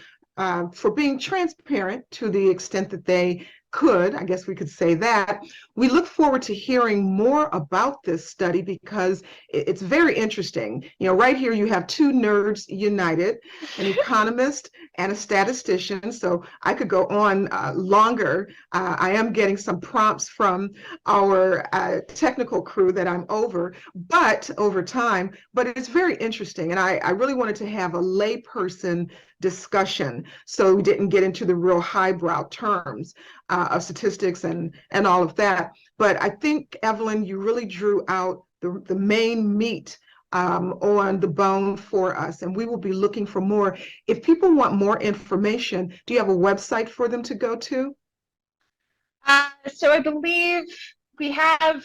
being transparent to the extent that they could. I guess we could say that. We look forward to hearing more about this study because it's very interesting. Right here you have two nerds united, an economist and a statistician. So I could go on longer. I am getting some prompts from our technical crew that I'm over time, but it's very interesting. And I really wanted to have a layperson discussion so we didn't get into the real highbrow terms of statistics and all of that. But I think, Evelyn, you really drew out the main meat on the bone for us, and we will be looking for more. If people want more information, do you have a website for them to go to? So I believe we have,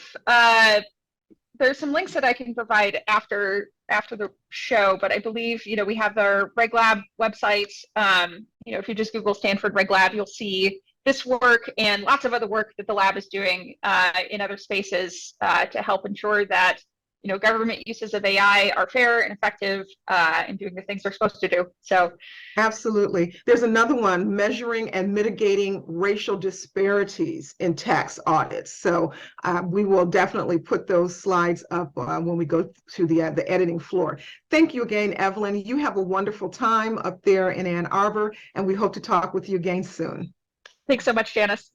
there's some links that I can provide after the show, but I believe, we have our Reg Lab website. If you just Google Stanford Reg Lab, you'll see this work and lots of other work that the lab is doing in other spaces to help ensure that government uses of AI are fair and effective in doing the things they're supposed to do. So, absolutely. There's another one, measuring and mitigating racial disparities in tax audits. So we will definitely put those slides up when we go to the editing floor. Thank you again, Evelyn. You have a wonderful time up there in Ann Arbor, and we hope to talk with you again soon. Thanks so much, Janice.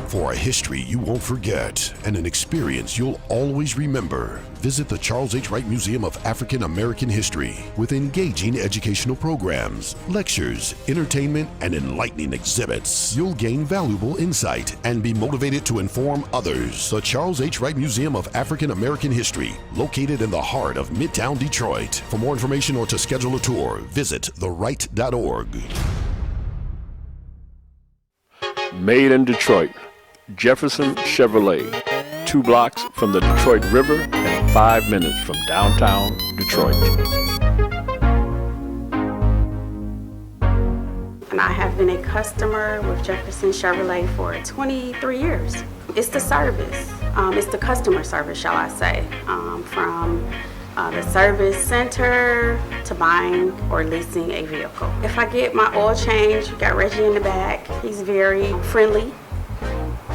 For a history you won't forget and an experience you'll always remember, visit the Charles H. Wright Museum of African American History with engaging educational programs, lectures, entertainment, and enlightening exhibits. You'll gain valuable insight and be motivated to inform others. The Charles H. Wright Museum of African American History, located in the heart of Midtown Detroit. For more information or to schedule a tour, visit theright.org. Made in Detroit. Jefferson Chevrolet, 2 blocks from the Detroit River and 5 minutes from downtown Detroit. And I have been a customer with Jefferson Chevrolet for 23 years. It's the service, it's the customer service, shall I say, from the service center to buying or leasing a vehicle. If I get my oil change, got Reggie in the back, he's very friendly.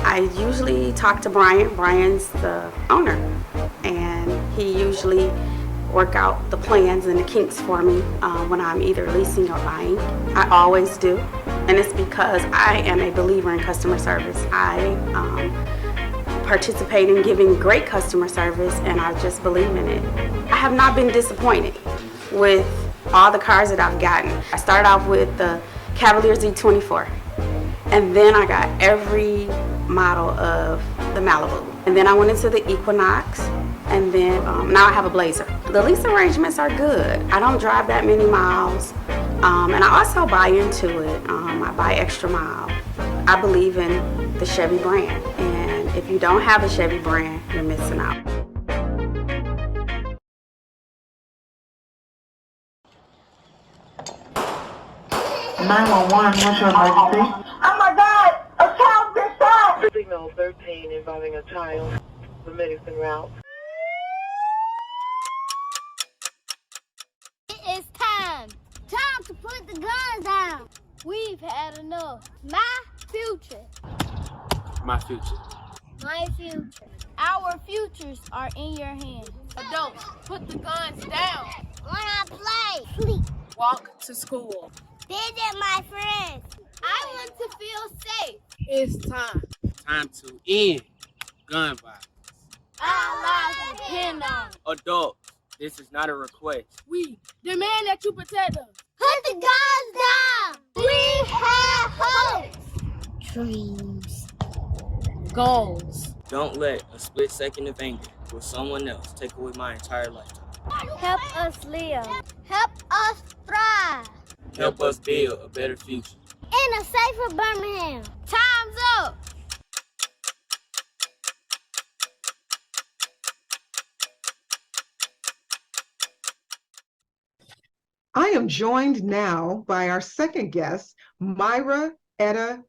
I usually talk to Brian. Brian's the owner, and he usually work out the plans and the kinks for me when I'm either leasing or buying. I always do, and it's because I am a believer in customer service. I participate in giving great customer service, and I just believe in it. I have not been disappointed with all the cars that I've gotten. I started off with the Cavalier Z24, and then I got every model of the Malibu. And then I went into the Equinox, and then now I have a Blazer. The lease arrangements are good. I don't drive that many miles, and I also buy into it. I buy extra mile. I believe in the Chevy brand, and if you don't have a Chevy brand, you're missing out. What's your emergency? Oh my God! A child just died! Signal 13 involving a child. The medicine route. It is time. Time to put the guns down. We've had enough. My future. My future. My future. Our futures are in your hands. Adults, put the guns down. Wanna play? Sleep. Walk to school. Visit my friends. I want to feel safe. It's time. Time to end gun violence. Our lives depend on it. Adults, this is not a request. We demand that you protect us. Put the guns down. We have hopes. Dreams. Goals. Don't let a split second of anger with someone else take away my entire lifetime. Help us live. Help us thrive. Help us build a better future. In a safer Birmingham. Time's up. I am joined now by our second guest, Myra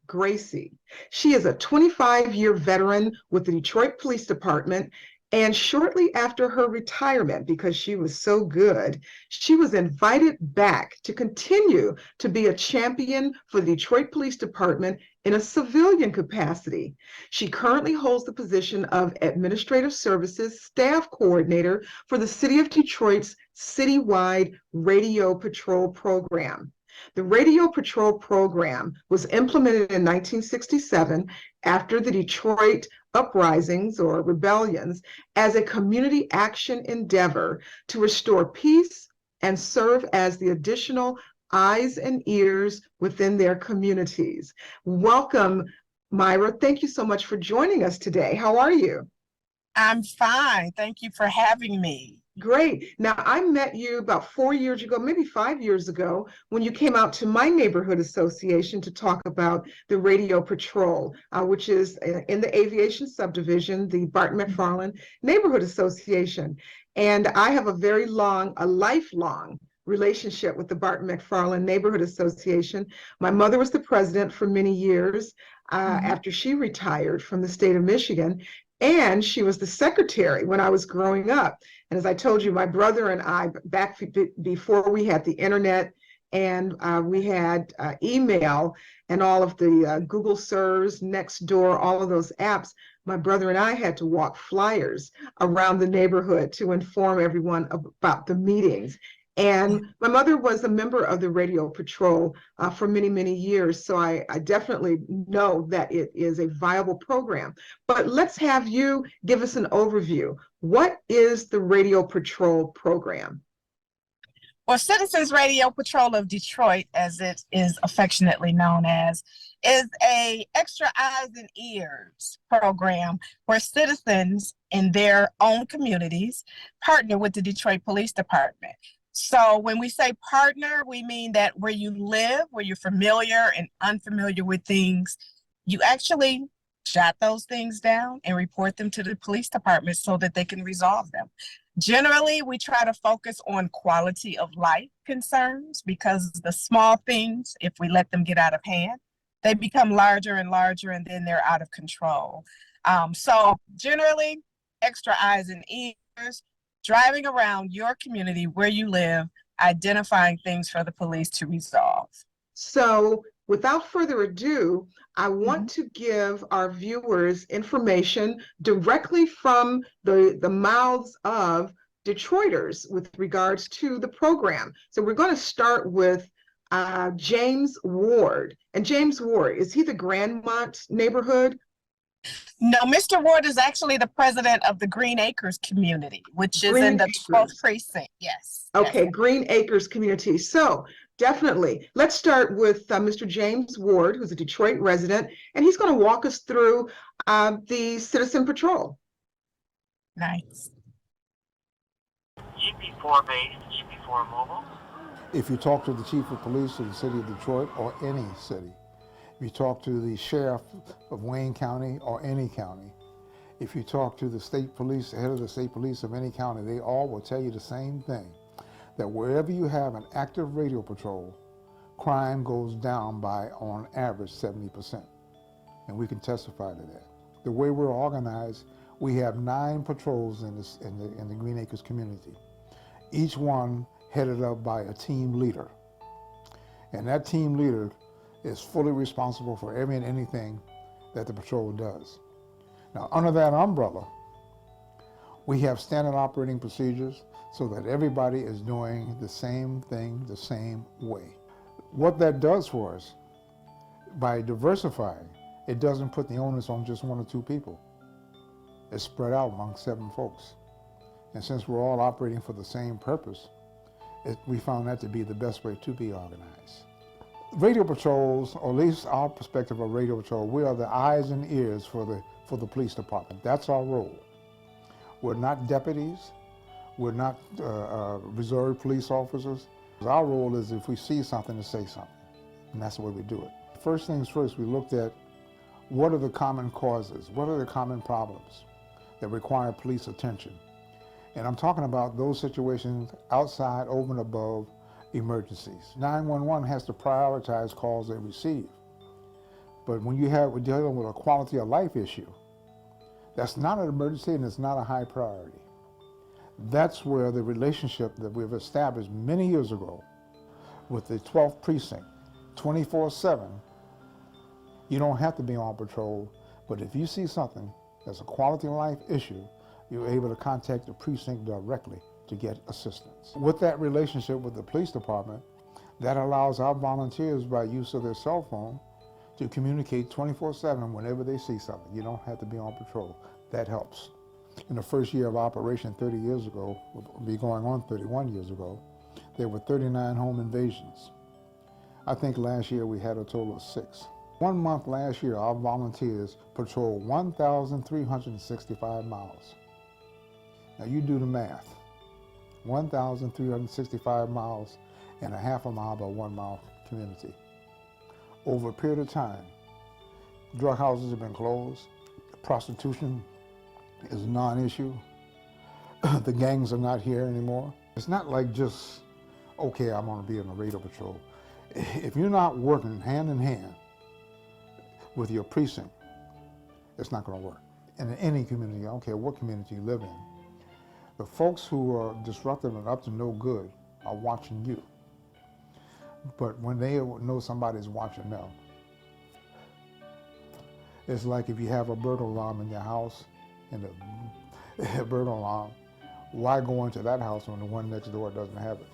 Gracey. She is a 25-year veteran with the Detroit Police Department, and shortly after her retirement, because she was so good, she was invited back to continue to be a champion for the Detroit Police Department in a civilian capacity. She currently holds the position of Administrative Services Staff Coordinator for the City of Detroit's citywide Radio Patrol program. The Radio Patrol program was implemented in 1967 after the Detroit uprisings or rebellions as a community action endeavor to restore peace and serve as the additional eyes and ears within their communities. Welcome, Myra. Thank you so much for joining us today. How are you? I'm fine. Thank you for having me. Great. Now, I met you about 4 years ago, maybe 5 years ago, when you came out to my neighborhood association to talk about the Radio Patrol, which is in the aviation subdivision, the Barton McFarland Neighborhood Association. And I have a lifelong relationship with the Barton McFarland Neighborhood Association. My mother was the president for many years after she retired from the state of Michigan. And she was the secretary when I was growing up. And as I told you, my brother and I, back before we had the internet and we had email and all of the Google serves, Nextdoor, all of those apps, my brother and I had to walk flyers around the neighborhood to inform everyone about the meetings. And my mother was a member of the Radio Patrol for many, many years. So I definitely know that it is a viable program. But let's have you give us an overview. What is the Radio Patrol program? Well, Citizens Radio Patrol of Detroit, as it is affectionately known as, is a extra eyes and ears program where citizens in their own communities partner with the Detroit Police Department. So when we say partner, we mean that where you live, where you're familiar and unfamiliar with things, you actually jot those things down and report them to the police department so that they can resolve them. Generally, we try to focus on quality of life concerns because the small things, if we let them get out of hand, they become larger and larger and then they're out of control. So generally, extra eyes and ears, driving around your community where you live, identifying things for the police to resolve. So without further ado, I want to give our viewers information directly from the mouths of Detroiters with regards to the program. So we're going to start with James Ward. And James Ward, is he the Grandmont neighborhood? No, Mr. Ward is actually the president of the Green Acres community, which is in the 12th precinct. Yes. Okay, yes. Green Acres community. So definitely, let's start with Mr. James Ward, who's a Detroit resident, and he's going to walk us through the Citizen Patrol. Nice. GP4 base, GP4 mobile. If you talk to the chief of police of the city of Detroit or any city, if you talk to the sheriff of Wayne County or any county, if you talk to the state police, the head of the state police of any county, they all will tell you the same thing, that wherever you have an active radio patrol, crime goes down by, on average, 70%. And we can testify to that. The way we're organized, we have 9 patrols in the Green Acres community, each one headed up by a team leader. And that team leader is fully responsible for every and anything that the patrol does. Now, under that umbrella, we have standard operating procedures so that everybody is doing the same thing the same way. What that does for us, by diversifying, it doesn't put the onus on just 1 or 2 people. It's spread out among 7 folks. And since we're all operating for the same purpose, we found that to be the best way to be organized. Radio patrols, or at least our perspective of radio patrol, we are the eyes and ears for the police department. That's our role. We're not deputies. We're not reserve police officers. Our role is, if we see something, to say something. And that's the way we do it. First things first, we looked at what are the common causes, what are the common problems that require police attention. And I'm talking about those situations outside, over and above emergencies. 911 has to prioritize calls they receive. But when we're dealing with a quality of life issue, that's not an emergency and it's not a high priority. That's where the relationship that we've established many years ago with the 12th precinct, 24/7, you don't have to be on patrol, but if you see something that's a quality of life issue, you're able to contact the precinct directly to get assistance. With that relationship with the police department, that allows our volunteers, by use of their cell phone, to communicate 24/7 whenever they see something. You don't have to be on patrol. That helps. In the first year of operation 30 years ago, will be going on 31 years ago, there were 39 home invasions. I think last year we had a total of 6. 1 month last year, our volunteers patrolled 1,365 miles. Now you do the math. 1,365 miles and a half a mile by 1 mile community. Over a period of time, drug houses have been closed, prostitution is a non-issue, the gangs are not here anymore. It's not like just, okay, I'm gonna be on a radio patrol. If you're not working hand in hand with your precinct, it's not gonna work. And in any community, I don't care what community you live in, the folks who are disruptive and up to no good are watching you. But when they know somebody's watching them, it's like if you have a burglar alarm in your house and a burglar alarm, why go into that house when the one next door doesn't have it?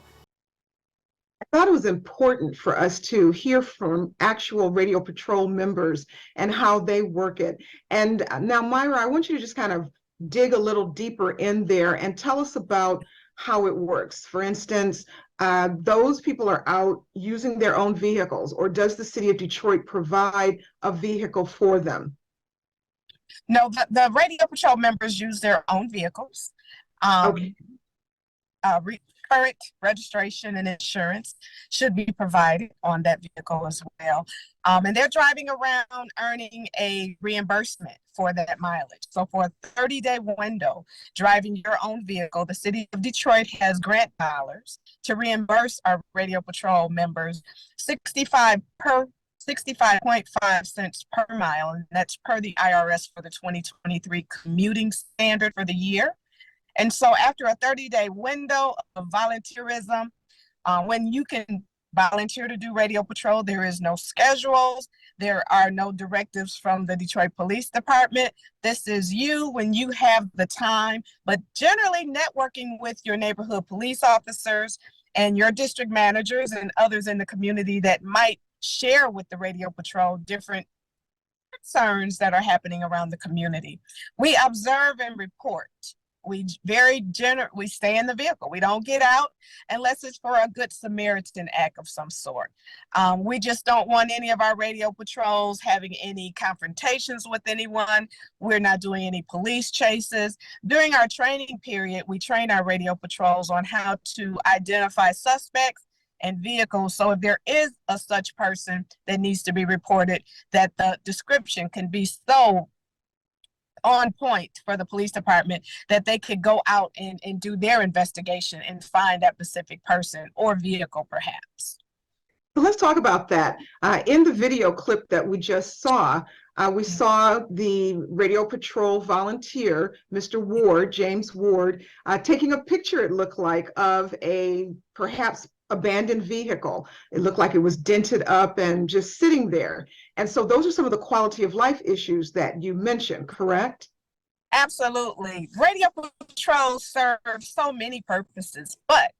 I thought it was important for us to hear from actual radio patrol members and how they work it. And now, Myra, I want you to just kind of dig a little deeper in there and tell us about how it works. For instance, those people are out using their own vehicles, or does the city of Detroit provide a vehicle for them? No, the radio patrol members use their own vehicles. Okay. Current registration and insurance should be provided on that vehicle as well. And they're driving around earning a reimbursement for that mileage. So for a 30-day window, driving your own vehicle, the city of Detroit has grant dollars to reimburse our radio patrol members 65.5 cents per mile, and that's per the IRS for the 2023 commuting standard for the year. And so after a 30-day window of volunteerism, when you can volunteer to do radio patrol, there is no schedules, there are no directives from the Detroit Police Department. This is you when you have the time, but generally networking with your neighborhood police officers and your district managers and others in the community that might share with the radio patrol different concerns that are happening around the community. We observe and report. We stay in the vehicle. We don't get out unless it's for a good Samaritan act of some sort. We just don't want any of our radio patrols having any confrontations with anyone. We're not doing any police chases. During our training period, we train our radio patrols on how to identify suspects and vehicles. So if there is a such person that needs to be reported, that the description can be so on point for the police department that they could go out and do their investigation and find that specific person or vehicle perhaps. So let's talk about that. In the video clip that we just saw, we saw the radio patrol volunteer, Mr. Ward, James Ward, taking a picture, it looked like, of a perhaps abandoned vehicle. It looked like it was dented up and just sitting there. And so those are some of the quality of life issues that you mentioned, correct? Absolutely. Radio patrols serve so many purposes, but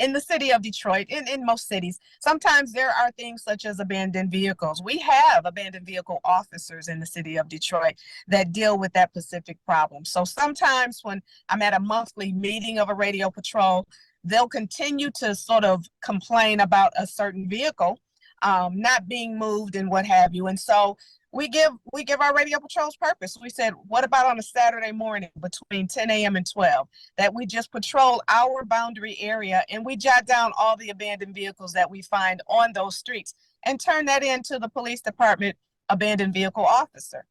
in the city of Detroit, in most cities, sometimes there are things such as abandoned vehicles. We have abandoned vehicle officers in the city of Detroit that deal with that specific problem. So sometimes when I'm at a monthly meeting of a radio patrol, they'll continue to sort of complain about a certain vehicle not being moved and what have you. And so we give our radio patrols purpose. We said, what about on a Saturday morning between 10 a.m. and 12, that we just patrol our boundary area and we jot down all the abandoned vehicles that we find on those streets and turn that into the police department abandoned vehicle officer.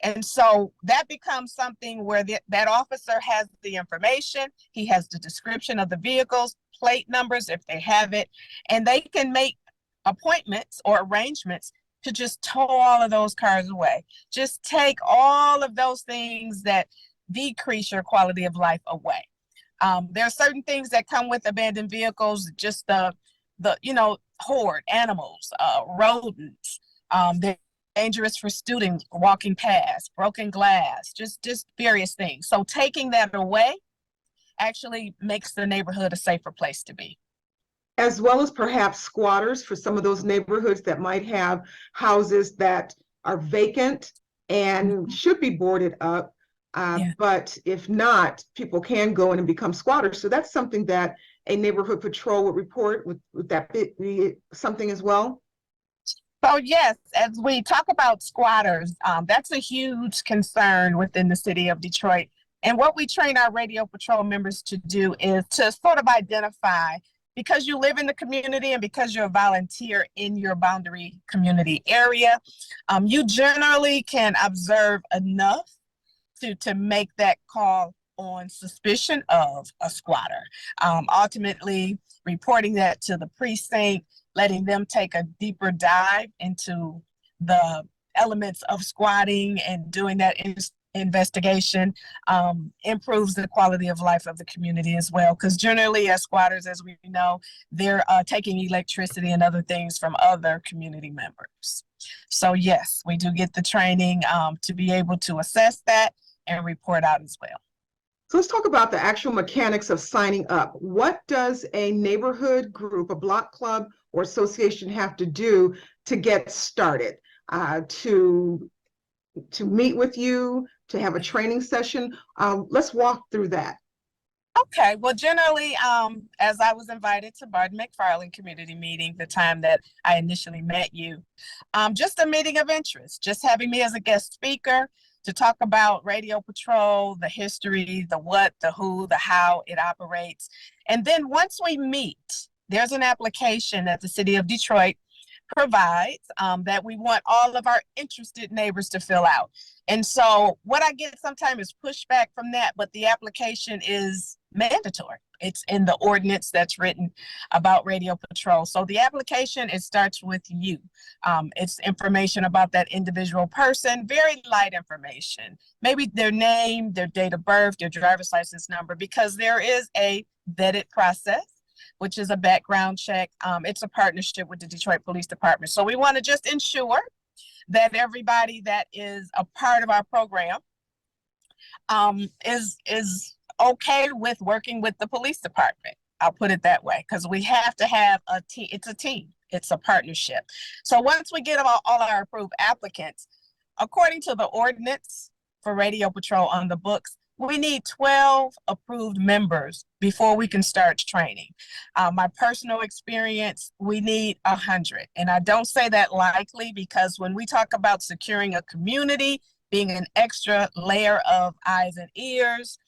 And so that becomes something where that officer has the information, he has the description of the vehicles, plate numbers if they have it, and they can make appointments or arrangements to just tow all of those cars away. Just take all of those things that decrease your quality of life away. There are certain things that come with abandoned vehicles, just the horde, animals, rodents, they're dangerous for students walking past, broken glass, just various things. So taking that away actually makes the neighborhood a safer place to be. As well as perhaps squatters for some of those neighborhoods that might have houses that are vacant and should be boarded up. But if not, people can go in and become squatters. So that's something that a neighborhood patrol would report. Would that be something as well? So yes, as we talk about squatters, that's a huge concern within the city of Detroit. And what we train our radio patrol members to do is to sort of identify, because you live in the community and because you're a volunteer in your boundary community area, you generally can observe enough to make that call on suspicion of a squatter. Ultimately, reporting that to the precinct, letting them take a deeper dive into the elements of squatting and doing that investigation improves the quality of life of the community as well. Because generally, as squatters, as we know, they're taking electricity and other things from other community members. So yes, we do get the training to be able to assess that and report out as well. So let's talk about the actual mechanics of signing up. What does a neighborhood group, a block club or association have to do to get started, to meet with you, to have a training session? Let's walk through that. Okay, well, generally, as I was invited to Barton McFarland community meeting, the time that I initially met you, just a meeting of interest, just having me as a guest speaker to talk about radio patrol, the history, the what, the who, the how it operates. And then once we meet, there's an application that the city of Detroit provides that we want all of our interested neighbors to fill out. And so what I get sometimes is pushback from that, but the application is mandatory. It's in the ordinance that's written about radio patrol. So the application, it starts with you. It's information about that individual person, very light information, maybe their name, their date of birth, their driver's license number, because there is a vetted process, which is a background check. It's a partnership with the Detroit Police Department. So we want to just ensure that everybody that is a part of our program is okay with working with the police department. I'll put it that way, because we have to have a team. It's a team. It's a partnership. So once we get all our approved applicants, according to the ordinance for radio patrol on the books, we need 12 approved members before we can start training. My personal experience, we need 100. And I don't say that lightly, because when we talk about securing a community, being an extra layer of eyes and ears,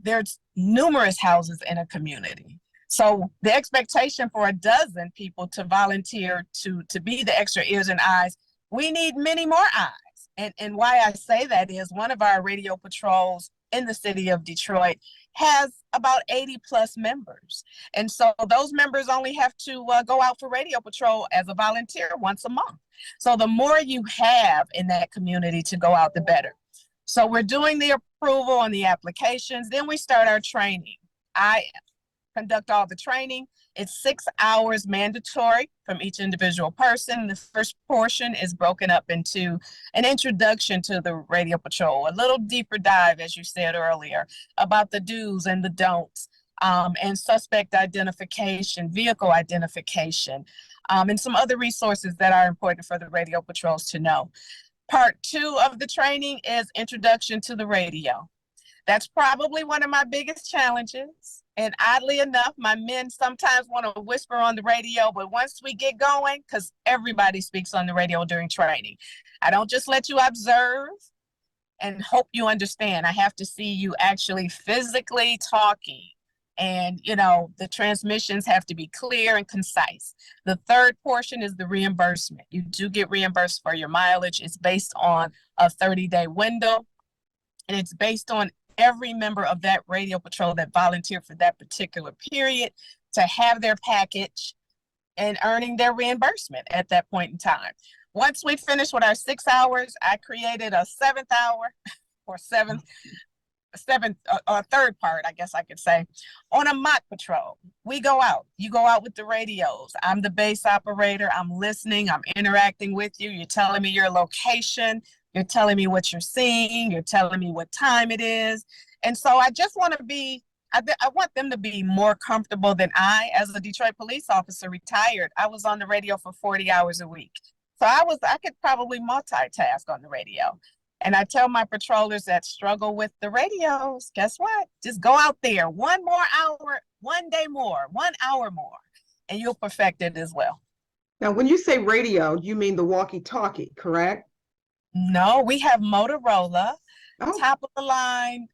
there's numerous houses in a community. So the expectation for a dozen people to volunteer to be the extra ears and eyes, we need many more eyes. And why I say that is one of our radio patrols in the city of Detroit has about 80 plus members. And so those members only have to go out for radio patrol as a volunteer once a month. So the more you have in that community to go out, the better. So we're doing the approval and the applications, then we start our training. I conduct all the training. It's 6 hours mandatory from each individual person. The first portion is broken up into an introduction to the radio patrol, a little deeper dive, as you said earlier, about the do's and the don'ts, and suspect identification, vehicle identification, and some other resources that are important for the radio patrols to know. Part 2 of the training is introduction to the radio. That's probably one of my biggest challenges. And oddly enough, my men sometimes want to whisper on the radio, but once we get going, because everybody speaks on the radio during training, I don't just let you observe and hope you understand. I have to see you actually physically talking. And, you know, the transmissions have to be clear and concise. The third portion is the reimbursement. You do get reimbursed for your mileage. It's based on a 30-day window, and it's based on every member of that radio patrol that volunteered for that particular period to have their package and earning their reimbursement at that point in time. Once we finish with our 6 hours, I created a 7th hour or third part, I guess I could say, on a mock patrol. We go out, you go out with the radios. I'm the base operator. I'm listening, I'm interacting with you. You're telling me your location. You're telling me what you're seeing. You're telling me what time it is. And so I just want to be, I want them to be more comfortable than I. As a Detroit police officer, retired, I was on the radio for 40 hours a week. So I could probably multitask on the radio. And I tell my patrollers that struggle with the radios, guess what? Just go out there 1 more hour, 1 day more, 1 hour more, and you'll perfect it as well. Now, when you say radio, you mean the walkie-talkie, correct? No, we have Motorola, top of the line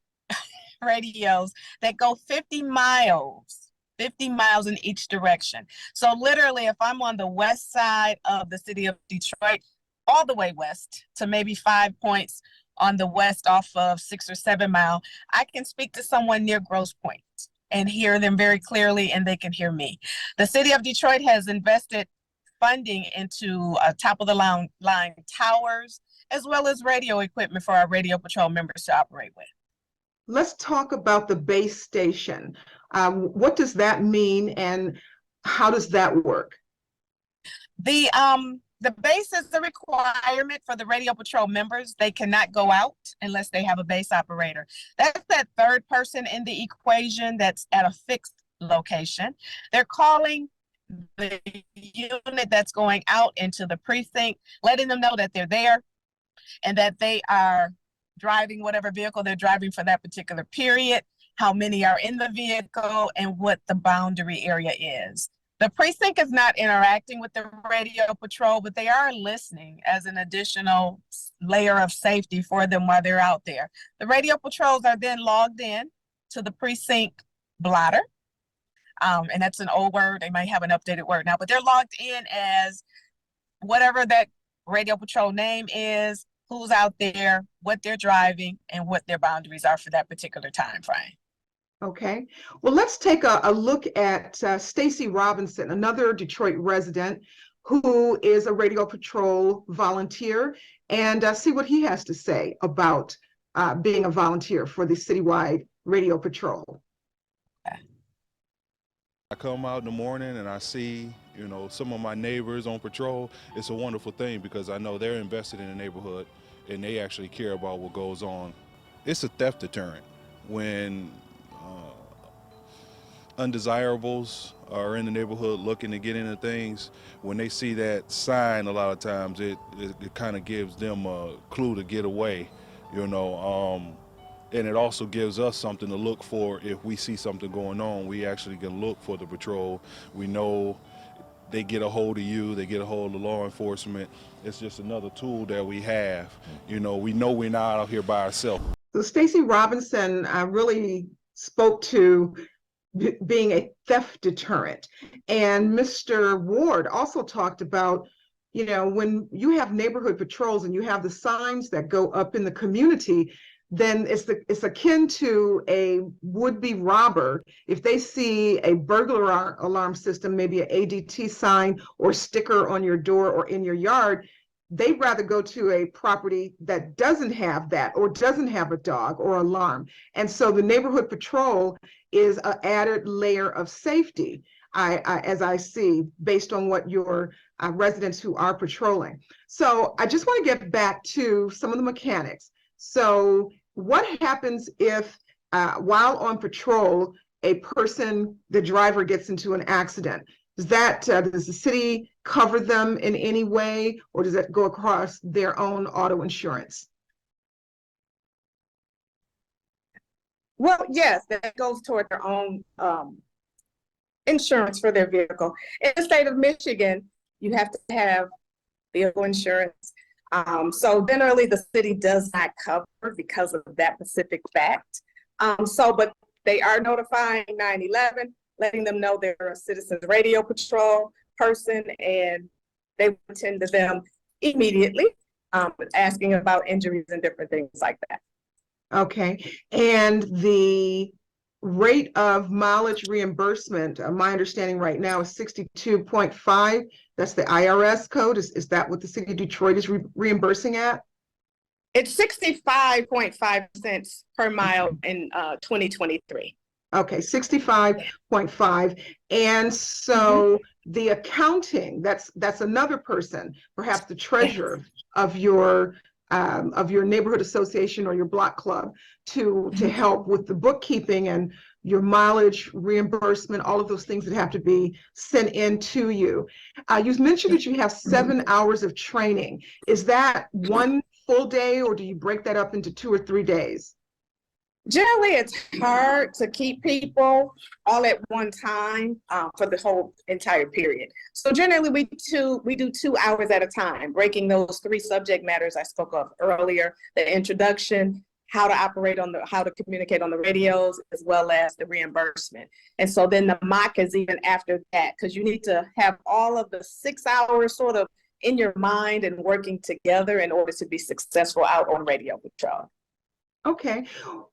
radios that go 50 miles in each direction. So literally, if I'm on the west side of the city of Detroit, all the way west to maybe 5 points on the west off of 6 or 7 Mile, I can speak to someone near Grosse Pointe and hear them very clearly, and they can hear me. The city of Detroit has invested funding into top of the line towers, as well as radio equipment for our radio patrol members to operate with. Let's talk about the base station. What does that mean, and how does that work? The base is the requirement for the radio patrol members. They cannot go out unless they have a base operator. That's that third person in the equation that's at a fixed location. They're calling the unit that's going out into the precinct, letting them know that they're there and that they are driving whatever vehicle they're driving for that particular period, how many are in the vehicle, and what the boundary area is. The precinct is not interacting with the radio patrol, but they are listening as an additional layer of safety for them while they're out there. The radio patrols are then logged in to the precinct blotter. And that's an old word. They might have an updated word now, but they're logged in as whatever that radio patrol name is, who's out there, what they're driving, and what their boundaries are for that particular time frame. Okay, well, let's take a look at Stacy Robinson, another Detroit resident who is a radio patrol volunteer, and see what he has to say about being a volunteer for the citywide radio patrol. I come out in the morning and I see, you know, some of my neighbors on patrol. It's a wonderful thing because I know they're invested in the neighborhood and they actually care about what goes on. It's a theft deterrent. When undesirables are in the neighborhood looking to get into things, when they see that sign, a lot of times it kind of gives them a clue to get away, you know. And it also gives us something to look for. If we see something going on, we actually can look for the patrol. We know they get a hold of you, they get a hold of law enforcement. It's just another tool that we have. You know we're not out here by ourselves. So Stacy Robinson really spoke to being a theft deterrent. And Mr. Ward also talked about, you know, when you have neighborhood patrols and you have the signs that go up in the community, then it's akin to a would-be robber. If they see a burglar alarm system, maybe an ADT sign or sticker on your door or in your yard, they'd rather go to a property that doesn't have that or doesn't have a dog or alarm. And so the neighborhood patrol is an added layer of safety, as I see, based on what your residents who are patrolling. So I just want to get back to some of the mechanics. So what happens if while on patrol, a person, the driver, gets into an accident? Does the city cover them in any way, or does that go across their own auto insurance? Well, yes, that goes toward their own insurance for their vehicle. In the state of Michigan, you have to have vehicle insurance. So generally the city does not cover because of that specific fact. But they are notifying 911, letting them know they're a Citizens Radio Patrol person, and they will attend to them immediately, asking about injuries and different things like that. Okay, and the rate of mileage reimbursement, my understanding right now is 62.5. That's the IRS code. Is that what the city of Detroit is reimbursing at? It's 65.5 cents per mile in 2023. Okay, 65.5. And so the accounting, that's another person, perhaps the treasurer of your neighborhood association or your block club, to help with the bookkeeping and your mileage reimbursement, all of those things that have to be sent in to you. You mentioned that you have 7 hours of training. Is that one full day, or do you break that up into 2 or 3 days? Generally, it's hard to keep people all at one time for the whole entire period. So generally, we do 2 hours at a time, breaking those 3 subject matters I spoke of earlier: the introduction, how to communicate on the radios, as well as the reimbursement. And so then the mock is even after that, because you need to have all of the 6 hours sort of in your mind and working together in order to be successful out on radio patrol. Okay,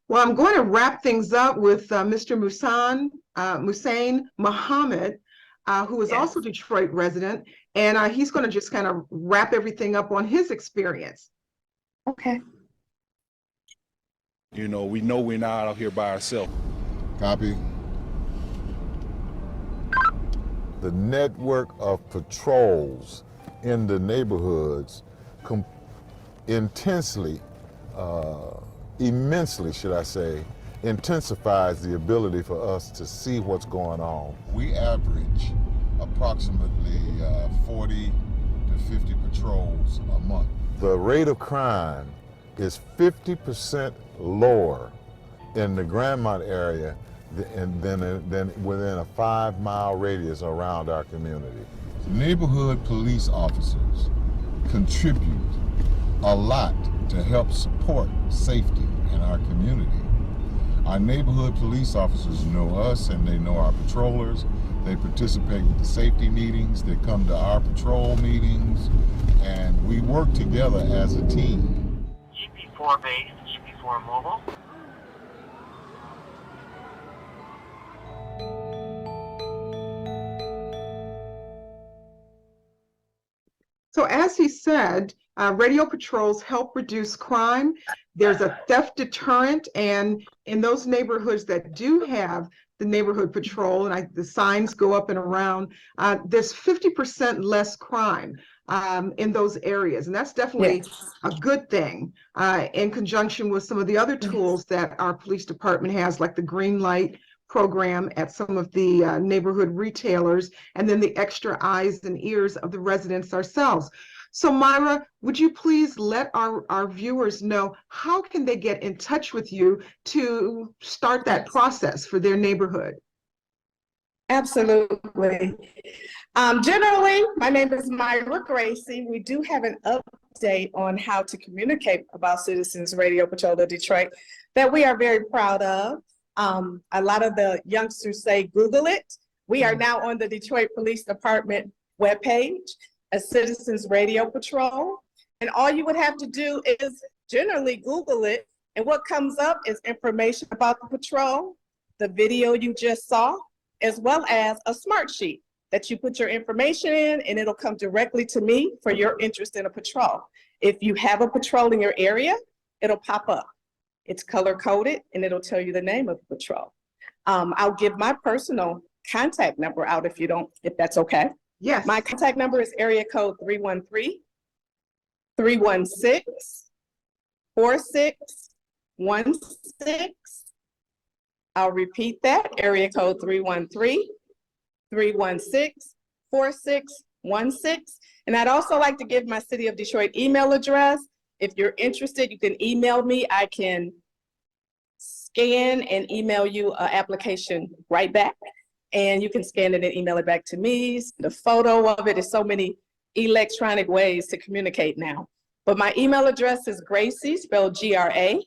well, I'm going to wrap things up with Mr. Musain Muhammad, who is also a Detroit resident, and he's going to just kind of wrap everything up on his experience. Okay. You know we're not out here by ourselves. Copy. The network of patrols in the neighborhoods immensely, should I say, intensifies the ability for us to see what's going on. We average approximately 40 to 50 patrols a month. The rate of crime is 50% lower in the Grandmont area than within a 5-mile radius around our community. Neighborhood police officers contribute a lot to help support safety in our community. Our neighborhood police officers know us and they know our patrollers. They participate with the safety meetings, they come to our patrol meetings, and we work together as a team. GP4 base, GP4 mobile. So as he said, radio patrols help reduce crime. There's a theft deterrent, and in those neighborhoods that do have the neighborhood patrol, and the signs go up and around, there's 50% less crime in those areas. And that's definitely a good thing, in conjunction with some of the other tools that our police department has, like the green light program at some of the neighborhood retailers, and then the extra eyes and ears of the residents ourselves. So Myra, would you please let our viewers know how can they get in touch with you to start that process for their neighborhood? Absolutely. Generally, my name is Myra Gracey. We do have an update on how to communicate about Citizens Radio Patrol of Detroit that we are very proud of. A lot of the youngsters say Google it. We are now on the Detroit Police Department webpage, a Citizens Radio Patrol. And all you would have to do is generally Google it. And what comes up is information about the patrol, the video you just saw, as well as a smart sheet that you put your information in, and it'll come directly to me for your interest in a patrol. If you have a patrol in your area, it'll pop up. It's color coded and it'll tell you the name of the patrol. I'll give my personal contact number out if that's okay. Yes. My contact number is area code 313-316-4616. I'll repeat that, area code 313-316-4616. And I'd also like to give my City of Detroit email address. If you're interested, you can email me. I can scan and email you an application right back. And you can scan it and email it back to me. The photo of it is so many electronic ways to communicate now. But my email address is Gracey, spelled GRACEY,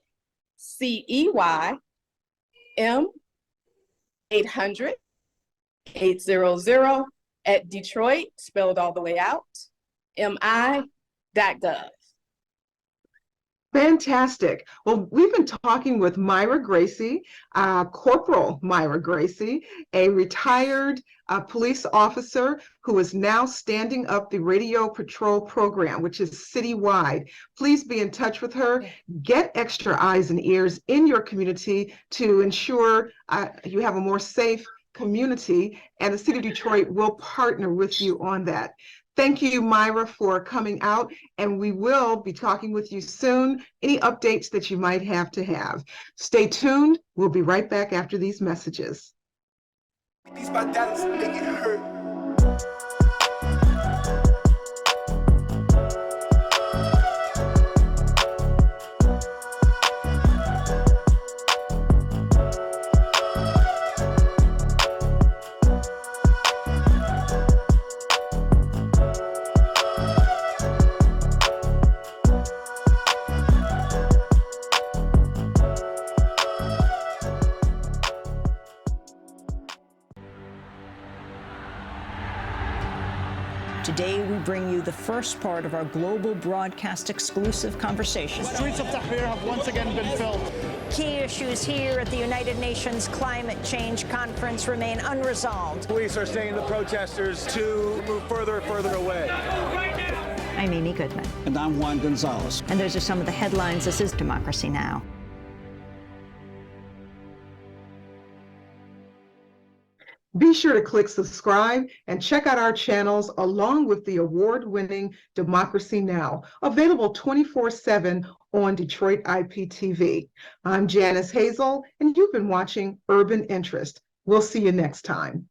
M800-800 at Detroit, spelled all the way out, MI.gov. Fantastic. Well, we've been talking with Myra Gracey, Corporal Myra Gracey, a retired police officer who is now standing up the radio patrol program, which is citywide. Please be in touch with her. Get extra eyes and ears in your community to ensure you have a more safe community, and the City of Detroit will partner with you on that. Thank you, Myra, for coming out, and we will be talking with you soon. Any updates that you might have to have. Stay tuned. We'll be right back after these messages. These my daddies make it hurt. Today, we bring you the first part of our global broadcast exclusive conversation. The streets of Tahrir have once again been filled. Key issues here at the United Nations Climate Change Conference remain unresolved. Police are saying the protesters to move further and further away. I'm Amy Goodman. And I'm Juan Gonzalez. And those are some of the headlines. This is Democracy Now! Be sure to click subscribe and check out our channels along with the award-winning Democracy Now!, available 24/7 on Detroit IPTV. I'm Janice Hazel, and you've been watching Urban Interest. We'll see you next time.